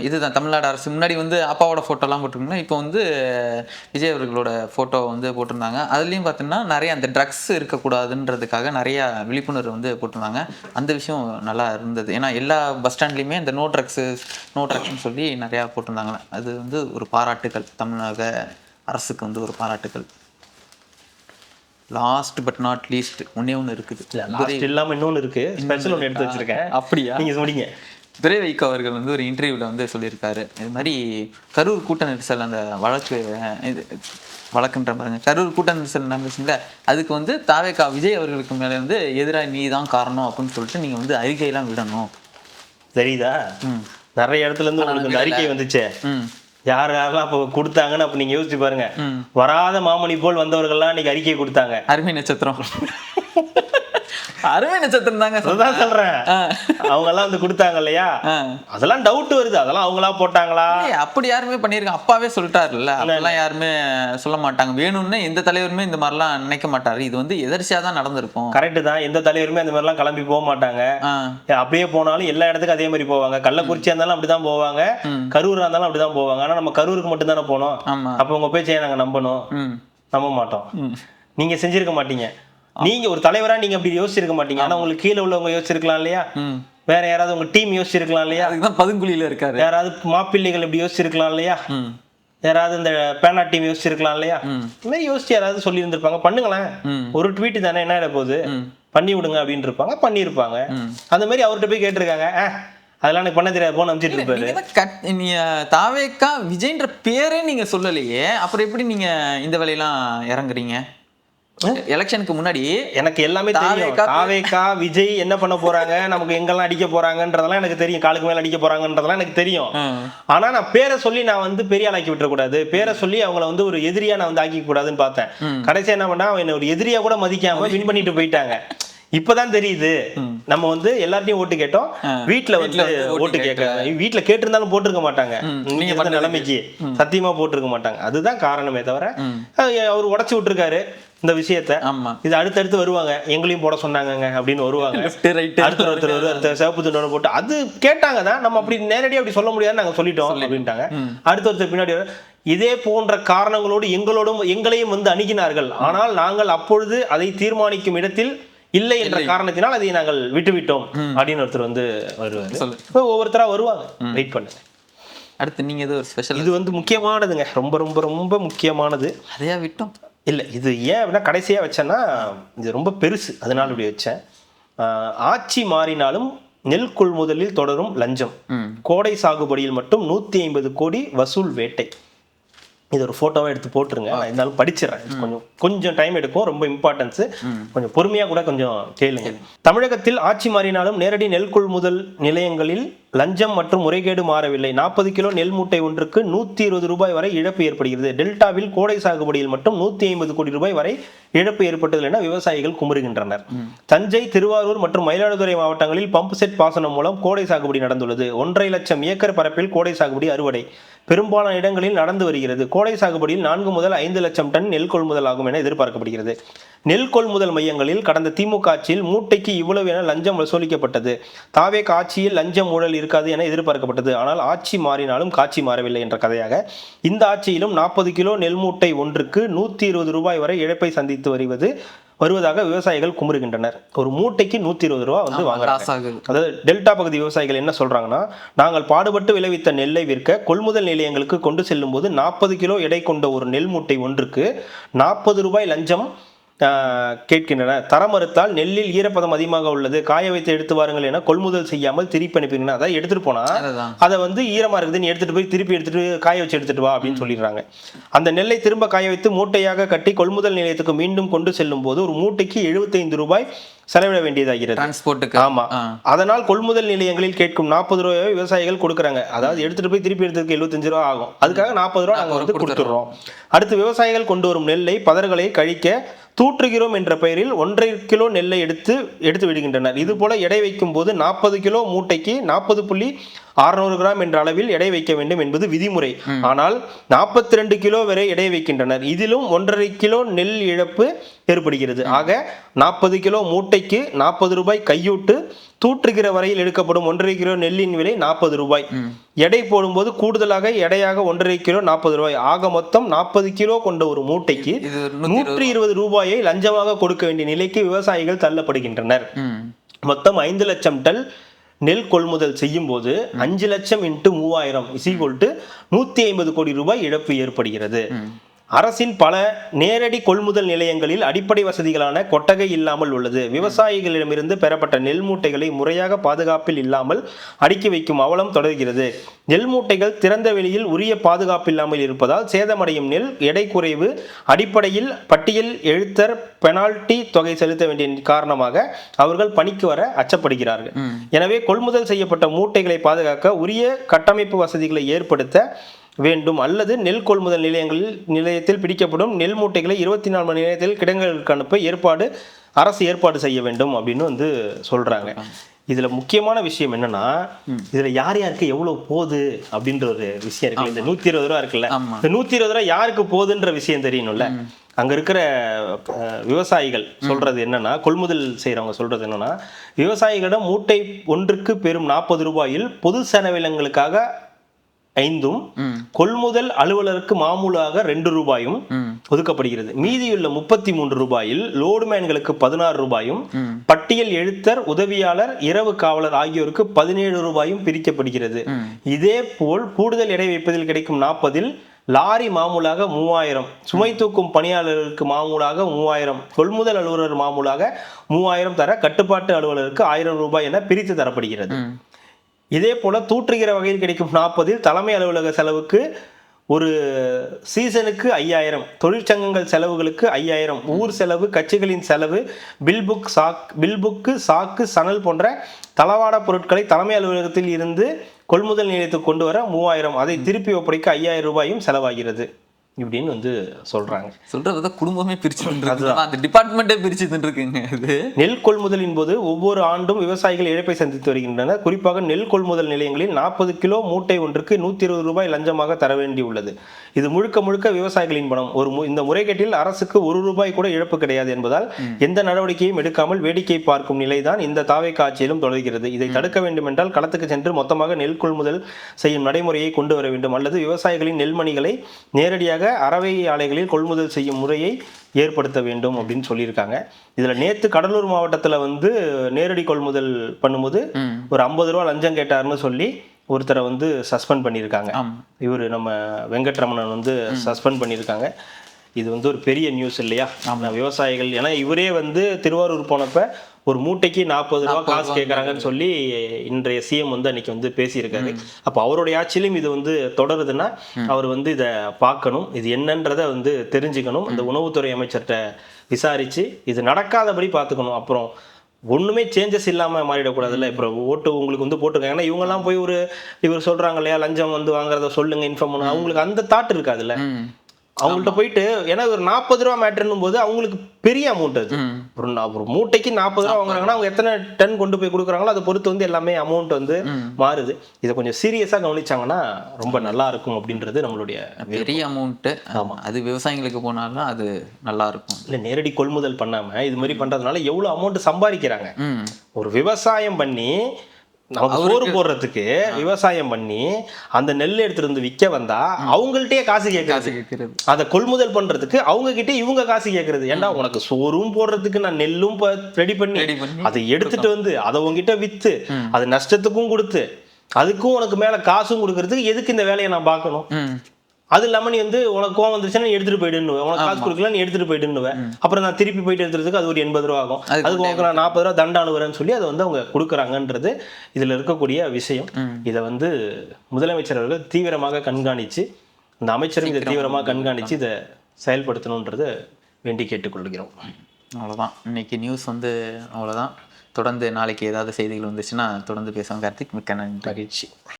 இதுதான் தமிழ்நாடு அரசு முன்னாடி வந்து அப்பாவோட ஃபோட்டோலாம் போட்டிருந்தாங்க. இப்போ வந்து விஜய் அவர்களோட ஃபோட்டோ வந்து போட்டிருந்தாங்க. அதுலேயும் பார்த்தீங்கன்னா நிறைய அந்த ட்ரக்ஸ் இருக்கக்கூடாதுன்றதுக்காக நிறையா விழிப்புணர்வு வந்து போட்டிருந்தாங்க. அந்த விஷயம் நல்லா இருந்தது. ஏன்னா எல்லா பஸ் ஸ்டாண்ட்லேயுமே இந்த நோ ட்ரக்ஸ்ன்னு சொல்லி நிறையா போட்டிருந்தாங்களே. அது வந்து ஒரு பாராட்டுக்கள், தமிழக அரசுக்கு வந்து ஒரு பாராட்டுக்கள். லாஸ்ட் பட் நாட் லீஸ்ட் ஒன்னே ஒன்று இருக்குது. இல்லாமல் இன்னொன்று இருக்கு, ஸ்பெஷல் ஒன்று எடுத்து வச்சிருக்கேன். அப்படியா? நீங்கள் சொன்னீங்க. துரை வைகோ அவர்கள் வந்து ஒரு இன்டர்வியூவில் வந்து சொல்லியிருக்காரு, இது மாதிரி கரூர் கூட்ட நெரிசல் அந்த வழக்குன்ற பாருங்க, கரூர் கூட்ட நெரிசல் நடந்துச்சுங்கள, அதுக்கு வந்து தாவேகா விஜய் அவர்களுக்கு மேலே வந்து எதிராக நீ தான் காரணம் அப்படின்னு சொல்லிட்டு நீங்கள் வந்து அறிக்கையெல்லாம் விடணும். தெரியுதா? நிறைய இடத்துல இருந்து உங்களுக்கு அந்த அறிக்கை வந்துச்சே, யாரெல்லாம் அப்போ கொடுத்தாங்கன்னு அப்ப நீங்க யோசிச்சு பாருங்க. வராத மாமணி போல் வந்தவர்கள்லாம் இன்னைக்கு அறிக்கை கொடுத்தாங்க. அருமை நட்சத்திரம் அருமை நட்சத்திரம் தாங்க சொல்றேன். அவங்க எல்லாம் வந்து கொடுத்தாங்க இல்லையா, அதெல்லாம் டவுட் வருது. அதெல்லாம் அவங்களா போட்டாங்களா? அப்படி யாருமே பண்ணிருக்காங்க. அப்பாவே சொல்லிட்டாருல்ல, அதெல்லாம் யாருமே சொல்ல மாட்டாங்க. வேணும்னு எந்த தலைவருமே இந்த மாதிரிலாம் நினைக்க மாட்டாரு. இது வந்து எதர்ச்சியா தான் நடந்திருக்கும். கரெக்ட் தான். எந்த தலைவருமே அந்த மாதிரிலாம் கிளம்பி போக மாட்டாங்க. அப்படியே போனாலும் எல்லா இடத்துக்கும் அதே மாதிரி போவாங்க. கள்ளக்குறிச்சியா இருந்தாலும் அப்படிதான் போவாங்க, கரூரா இருந்தாலும் அப்படிதான் போவாங்க. ஆனா நம்ம கரூருக்கு மட்டும் தானே போனோம். அப்ப உங்க பேச்சையை நாங்க நம்பணும்? நம்ப மாட்டோம். நீங்க செஞ்சிருக்க மாட்டீங்க. நீங்க ஒரு தலைவரா நீங்க அப்படி யோசிச்சிருக்க மாட்டீங்க. ஆனா உங்களுக்கு கீழே உள்ளவங்க யோசிச்சிருக்கலாம் இல்லையா? வேற யாராவது உங்க டீம் யோசிச்சிருக்கலாம் இல்லையா? அதுதான் பதுங்குழியில இருக்காரு. யாராவது மாப்பிள்ளைகள் இப்படி யோசிச்சிருக்கலாம் இல்லையா? யாராவது இந்த பேனா டீம் யோசிச்சிருக்கலாம் இல்லையா? இந்த மாதிரி யோசிச்சு யாராவது சொல்லி இருந்திருப்பாங்க, பண்ணுங்களேன், ஒரு ட்வீட் தானே, என்ன ஆயிட போகுது, பண்ணி விடுங்க அப்படின்னு இருப்பாங்க, பண்ணியிருப்பாங்க. அந்த மாதிரி அவர்கிட்ட போய் கேட்டிருக்காங்க, அதெல்லாம் எனக்கு பண்ண தெரியாது போன்னு அனுப்பிச்சிட்டு இருப்பாரு. தாவேகா விஜய்ன்ற பேரே நீங்க சொல்லலையே, அப்புறம் எப்படி நீங்க இந்த வேலையெல்லாம் இறங்குறீங்க? எலெக்ஷனுக்கு முன்னாடி எனக்கு எல்லாமே தெரியும். தாவேகா விஜய் என்ன பண்ண போறாங்க, நமக்கு எங்கெல்லாம் அடிக்க போறாங்கன்றதெல்லாம் எனக்கு தெரியும். காலுக்கு மேல அடிக்க போறாங்கன்றதெல்லாம் எனக்கு தெரியும். ஆனா நான் பேரை சொல்லி நான் வந்து பெரிய ஆளாக்கி விட்டுற கூடாது. பேரை சொல்லி அவங்கள வந்து ஒரு எதிரியா நான் வந்து ஆக்கி கூடாதுன்னு பார்த்தேன். கடைசியா என்ன பண்ணா, என்ன ஒரு எதிரியா கூட மதிக்காம வின் பண்ணிட்டு போயிட்டாங்க. இப்பதான் தெரியுது, நம்ம வந்து எல்லார்ட்டையும் ஓட்டு கேட்டோம், வீட்டுல வந்து ஓட்டு கேட்க, வீட்டுல கேட்டிருந்தாலும் போட்டிருக்க மாட்டாங்க. நீங்க நிலைமைக்கு சத்தியமா போட்டிருக்க மாட்டாங்க. அதுதான் காரணமே தவிர அவர் உடச்சு விட்டுருக்காரு இந்த விஷயத்த. இது அடுத்தடுத்து வருவாங்க, எங்களையும் போட சொன்னாங்க அப்படின்னு வருவாங்க. அடுத்த சிவப்பு துண்டோட போட்டு அது கேட்டாங்க தான். நம்ம அப்படி நேரடியாக அப்படி சொல்ல முடியாதுன்னு நாங்க சொல்லிட்டோம் அப்படின்ட்டாங்க. அடுத்த பின்னாடி இதே போன்ற காரணங்களோடு எங்களையும் வந்து அணுகினார்கள். ஆனால் நாங்கள் அப்பொழுது அதை தீர்மானிக்கும் இடத்தில் இல்லை என்ற காரணத்தினால் அதை நாங்கள் விட்டுவிட்டோம் அப்படின்னு ஒருத்தர் வந்து வருவாரு. ஒவ்வொருத்தரா வருவாங்க, வெயிட் பண்ணுங்க. அடுத்து நீங்க ஏதோ ஒரு ஸ்பெஷல், இது வந்து முக்கியமானதுங்க, ரொம்ப ரொம்ப ரொம்ப முக்கியமானது. அதையா விட்டோம்? இல்லை, இது ஏன் அப்படின்னா கடைசியாக வச்சேன்னா இது ரொம்ப பெருசு, அதனால இப்படி வச்சேன். ஆட்சி மாறினாலும் நெல் கொள்முதலில் தொடரும் லஞ்சம், கோடை சாகுபடியில் மட்டும் 150 கோடி வசூல் வேட்டை. இது ஒரு போட்டோவா எடுத்து போட்டுருங்க, நான் இருந்தாலும் படிச்சிடறேன். கொஞ்சம் டைம் எடுக்கும், ரொம்ப இம்பார்ட்டன்ஸ், கொஞ்சம் பொறுமையா கூட கொஞ்சம் கேளுங்க. தமிழகத்தில் ஆட்சி மாறினாலும் நேரடி நெல் கொள்முதல் நிலையங்களில் லஞ்சம் மற்றும் முறைகேடு மாறவில்லை. 40 கிலோ நெல் மூட்டை ஒன்றுக்கு 120 ரூபாய் வரை இழப்பு ஏற்படுகிறது. டெல்டாவில் கோடை சாகுபடியில் மட்டும் 150 கோடி ரூபாய் வரை இழப்பு ஏற்பட்டது என விவசாயிகள் குமுறுகின்றனர். தஞ்சை, திருவாரூர் மற்றும் மயிலாடுதுறை மாவட்டங்களில் பம்ப் செட் பாசனம் மூலம் கோடை சாகுபடி நடந்துள்ளது. 1.5 லட்சம் ஏக்கர் பரப்பில் கோடை சாகுபடி அறுவடை. பெரும்பாலான இடங்களில் நடந்து வருகிறது. கோடை சாகுபடியில் 4 முதல் 5 லட்சம் டன் நெல் கொள்முதல் ஆகும் என எதிர்பார்க்கப்படுகிறது. நெல் கொள்முதல் மையங்களில் கடந்த திமுக ஆட்சியில் மூட்டைக்கு இவ்வளவு என லஞ்சம் வசூலிக்கப்பட்டது. தாவேக ஆட்சியில் லஞ்சம் ஊழல் இருக்காது என எதிர்பார்க்கப்பட்டது. ஆனால் ஆட்சி மாறினாலும் காட்சி மாறவில்லை என்ற கதையாக இந்த ஆட்சியிலும் 40 கிலோ நெல் மூட்டை ஒன்றுக்கு 120 ரூபாய் வரை இழப்பை சந்தித்து வருவதாக விவசாயிகள் குமுறுகின்றனர். ஒரு மூட்டைக்கு 120 ரூபா வந்து வாங்குறாங்க. அதாவது டெல்டா பகுதி விவசாயிகள் என்ன சொல்றாங்கன்னா, நாங்கள் பாடுபட்டு விளைவித்த நெல்லை விற்க கொள்முதல் நிலையங்களுக்கு கொண்டு செல்லும் போது 40 கிலோ எடை கொண்ட ஒரு நெல் மூட்டை ஒன்றுக்கு 40 ரூபாய் லஞ்சம் கேட்கின்றன. தர மறுத்தால் நெல்லில் ஈரப்பதம் அதிகமாக உள்ளது, காய வைத்து எடுத்து வாருங்கள் என கொள்முதல் செய்யாமல் திருப்பி அனுப்பிடுங்க. அதாவது எடுத்துட்டு போனா அதை வந்து ஈரமா இருக்குது, நீ எடுத்துட்டு போய் திருப்பி எடுத்துட்டு காய வச்சு எடுத்துட்டு வா அப்படின்னு சொல்லிடுறாங்க. அந்த நெல்லை திரும்ப காய வைத்து மூட்டையாக கட்டி கொள்முதல் நிலையத்துக்கு மீண்டும் கொண்டு செல்லும் போது ஒரு மூட்டைக்கு 75 ரூபாய் செலவிட வேண்டியதாகிறது டிரான்ஸ்போர்ட்டுக்கு. ஆமா, அதனால் கொள்முதல் நிலையங்களில் கேட்கும் 40 ரூபாய் விவசாயிகள் கொடுக்குறாங்க. அதாவது எடுத்துட்டு போய் திருப்பி எடுத்ததுக்கு 75 ரூபா ஆகும். அதுக்காக 40 ரூபா நாங்க வந்து கொடுத்துடுறோம். அடுத்து விவசாயிகள் கொண்டு வரும் நெல்லை பதர்களை கழிக்க தூற்றுகிறோம் என்ற பெயரில் 1.5 கிலோ நெல்லை எடுத்து விடுகின்றனர். இது போல எடை வைக்கும் போது 40 கிலோ மூட்டைக்கு 40.600 கிராம் என்ற அளவில் எடை வைக்க வேண்டும் என்பது விதிமுறை. ஆனால் 42 கிலோ வரை எடை வைக்கின்றனர். இதிலும் 1.5 கிலோ நெல் இழப்பு ஏற்படுகிறது. ஆக 40 கிலோ மூட்டைக்கு 40 ரூபாய் கையூட்டு, தூற்றுகிற வரையில் எடுக்கப்படும் 1.5 கிலோ நெல்லின் விலை 40 ரூபாய். எடை போடும்போது கூடுதலாக எடையாக 1.5 கிலோ 40 ரூபாய். ஆக மொத்தம் 40 கிலோ கொண்ட ஒரு மூட்டைக்கு 120 ரூபாயை லஞ்சமாக கொடுக்க வேண்டிய நிலைக்கு விவசாயிகள் தள்ளப்படுகின்றனர். மொத்தம் 5 லட்சம் டன் நெல் கொள்முதல் செய்யும் போது 5 லட்சம் × 3000 150 கோடி ரூபாய் இழப்பு ஏற்படுகிறது. அரசின் பல நேரடி கொள்முதல் நிலையங்களில் அடிப்படை வசதிகளான கொட்டகை இல்லாமல் உள்ளது. விவசாயிகளிடமிருந்து பெறப்பட்ட நெல் மூட்டைகளை முறையாக பாதுகாப்பில் இல்லாமல் அடுக்கி வைக்கும் அவலம் தொடர்கிறது. நெல் மூட்டைகள் திறந்த வெளியில் உரிய பாதுகாப்பு இல்லாமல் இருப்பதால் சேதமடையும் நெல் எடை குறைவு அடிப்படையில் பட்டியல் எழுத்தர் பெனால்டி தொகை செலுத்த வேண்டிய காரணமாக அவர்கள் பணிக்கு வர அச்சப்படுகிறார்கள். எனவே கொள்முதல் செய்யப்பட்ட மூட்டைகளை பாதுகாக்க உரிய கட்டமைப்பு வசதிகளை ஏற்படுத்த வேண்டும். அல்லது நெல் கொள்முதல் நிலையத்தில் பிடிக்கப்படும் நெல் மூட்டைகளை 24 மணி நேரத்தில் கிடங்குகளுக்கு அனுப்ப அரசு ஏற்பாடு செய்ய வேண்டும் அப்படின்னு வந்து சொல்றாங்க. இதுல முக்கியமான விஷயம் என்னன்னா, இதுல யார் யாருக்கு எவ்வளவு போகுது அப்படின்ற ஒரு விஷயம் இருக்கு. இந்த 120 ரூபா இருக்குல்ல, இந்த 120 ரூபா யாருக்கு போகுதுன்ற விஷயம் தெரியணும்ல. அங்க இருக்கிற விவசாயிகள் சொல்றது என்னன்னா, கொள்முதல் செய்யறவங்க சொல்றது என்னன்னா, விவசாயிகளிடம் மூட்டை ஒன்றுக்கு பெறும் 40 ரூபாயில் பொது செலவினங்களுக்காக 5, கொள்முதல் அலுவலருக்கு மாமூலாக 2 ரூபாயும் ஒதுக்கப்படுகிறது. மீதியுள்ள 33 ரூபாயில் லோடுமேன்களுக்கு 16 ரூபாயும், பட்டியல் எழுத்தர், உதவியாளர், இரவு காவலர் ஆகியோருக்கு 17 ரூபாயும் பிரிக்கப்படுகிறது. இதே போல் கூடுதல் எடை வைப்பதில் கிடைக்கும் 40-இல் லாரி மாமூலாக 3000, சுமை தூக்கும் பணியாளர்களுக்கு மாமூலாக 3000, கொள்முதல் அலுவலர் மாமூலாக 3000 தர கட்டுப்பாட்டு அலுவலருக்கு 1000 ரூபாய் என பிரித்து தரப்படுகிறது. இதே போல தூற்றுகிற வகையில் கிடைக்கும் 40-இல் தலைமை அலுவலக செலவுக்கு ஒரு சீசனுக்கு 5000, தொழிற்சங்கங்கள் செலவுகளுக்கு 5000, ஊர் செலவு, கட்சிகளின் செலவு, பில்புக்கு, சாக்கு, சணல் போன்ற தளவாட பொருட்களை தலைமை அலுவலகத்தில் இருந்து கொள்முதல் நிலையத்துக்கு கொண்டு வர 3000, அதை திருப்பி ஒப்படைக்க 5000 ரூபாயும் செலவாகிறது இப்படின்னு வந்து சொல்றாங்க. சொல்றத குடும்பமே பிரிச்சு அந்த டிபார்ட்மெண்ட்டே பிரிச்சு இருக்குங்க. இது நெல் கொள்முதலின் போது ஒவ்வொரு ஆண்டும் விவசாயிகள் இழப்பை சந்தித்து வருகின்றனர். குறிப்பாக நெல் கொள்முதல் நிலையங்களில் 40 கிலோ மூட்டை ஒன்றுக்கு 120 ரூபாய் லஞ்சமாக தர வேண்டியுள்ளது. இது முழுக்க முழுக்க விவசாயிகளின் பணம். இந்த முறைகேட்டில் அரசுக்கு 1 ரூபாய் கூட இழப்பு கிடையாது என்பதால் எந்த நடவடிக்கையும் எடுக்காமல் வேடிக்கை பார்க்கும் நிலைதான் இந்த தாவேக ஆட்சியிலும் தொடர்கிறது. இதை தடுக்க வேண்டும் என்றால் களத்துக்கு சென்று மொத்தமாக நெல் கொள்முதல் செய்யும் நடைமுறையை கொண்டு வர வேண்டும். அல்லது விவசாயிகளின் நெல்மணிகளை நேரடியாக அறவை ஆலைகளில் கொள்முதல் செய்யும் முறையை ஏற்படுத்த வேண்டும் அப்படின்னு சொல்லியிருக்காங்க. இதுல நேத்து கடலூர் மாவட்டத்துல வந்து நேரடி கொள்முதல் பண்ணும்போது ஒரு 50 ரூபா லஞ்சம் கேட்டாருன்னு சொல்லி ஒருத்தரை வந்து சஸ்பெண்ட் பண்ணியிருக்காங்க. இவர் நம்ம வெங்கட்ரமணன் வந்து சஸ்பெண்ட் பண்ணியிருக்காங்க. இது வந்து ஒரு பெரிய நியூஸ் இல்லையா? விவசாயிகள் ஏன்னா இவரே வந்து திருவாரூர் போனப்ப ஒரு மூட்டைக்கு 40 ரூபா காசு கேட்கறாங்கன்னு சொல்லி இன்றைய சிஎம் வந்து அன்னைக்கு வந்து பேசியிருக்காரு. அப்போ அவருடைய ஆட்சியிலும் இது வந்து தொடருதுன்னா அவர் வந்து இதை பார்க்கணும், இது என்னன்றதை வந்து தெரிஞ்சுக்கணும், அந்த உணவுத்துறை அமைச்சர்கிட்ட விசாரிச்சு இது நடக்காதபடி பார்த்துக்கணும். அப்புறம் ஒண்ணுமே சேஞ்சஸ் இல்லாம மாறிடக்கூடாதுல்ல. இப்போ ஓட்டு உங்களுக்கு வந்து போட்டிருக்காங்க, ஏன்னா இவங்கெல்லாம் போய் இவர் சொல்றாங்க இல்லையா, லஞ்சம் வந்து வாங்குறத சொல்லுங்க, இன்ஃபார்ம் பண்ண, அவங்களுக்கு அந்த தாட் இருக்காதுல்ல. அவங்கள்ட்ட போயிட்டு, ஏன்னா ஒரு 40 ரூபா மேட்டர்னும் போது அவங்களுக்கு பெரிய அமௌண்ட் அது. ஒரு மூட்டைக்கு 40 ரூபா வாங்குறாங்கன்னா அவங்க எத்தனை டன் கொண்டு போய் கொடுக்குறாங்களோ அதை பொறுத்து வந்து எல்லாமே அமௌண்ட் வந்து மாறுது. இதை கொஞ்சம் சீரியஸா கவனிச்சாங்கன்னா ரொம்ப நல்லா இருக்கும் அப்படின்றது நம்மளுடைய பெரிய அமௌண்ட். ஆமா, அது விவசாயிகளுக்கு போனாலும் அது நல்லா இருக்கும். இல்ல நேரடி கொள்முதல் பண்ணாம இது மாதிரி பண்றதுனால எவ்வளவு அமௌண்ட் சம்பாதிக்கிறாங்க. ஒரு விவசாயம் பண்ணி நமக்கு சோறு போடுறதுக்கு விவசாயம் பண்ணி அந்த நெல் எடுத்துட்டு வந்து விற்க வந்தா அவங்கள்ட்டயே காசு கேட்கறது, அதை கொள்முதல் பண்றதுக்கு அவங்க கிட்டே இவங்க காசு கேட்கறது. ஏன்டா உனக்கு சோறும் போடுறதுக்கு நான் நெல்லும் ரெடி பண்ணி அதை எடுத்துட்டு வந்து அதை உங்ககிட்ட வித்து அது நஷ்டத்துக்கும் கொடுத்து அதுக்கும் உனக்கு மேல காசும் கொடுக்கறதுக்கு எதுக்கு இந்த வேலையை நான் பார்க்கணும்? அது இல்லாம நீ வந்து உனக்கு கோவம் வந்துருச்சுன்னா எடுத்துட்டு போயிடுன்னு, உனக்கு காசு கொடுக்கல நீ எடுத்துட்டு போயிடுன்னுவேன். அப்புறம் நான் திருப்பி போயிட்டு எடுத்துறதுக்கு அது ஒரு 80 ரூபா ஆகும். அதுக்கு உனக்கு நான் 40 ரூபா தண்டை அனுப்புறேன்னு சொல்லி அதை வந்து அவங்க கொடுக்குறாங்கன்றது இதுல இருக்கக்கூடிய விஷயம். இதை வந்து முதலமைச்சர் அவர்கள் தீவிரமாக கண்காணிச்சு, இந்த அமைச்சரும் இதை தீவிரமாக கண்காணிச்சு இதை செயல்படுத்தணுன்றதை வேண்டி கேட்டுக்கொள்கிறோம். அவ்வளோதான் இன்னைக்கு நியூஸ் வந்து அவ்வளோதான். தொடர்ந்து நாளைக்கு ஏதாவது செய்திகள் வந்துச்சுன்னா தொடர்ந்து பேசுவோம். கார்த்திக், மிக்க நன்றி. மகிழ்ச்சி.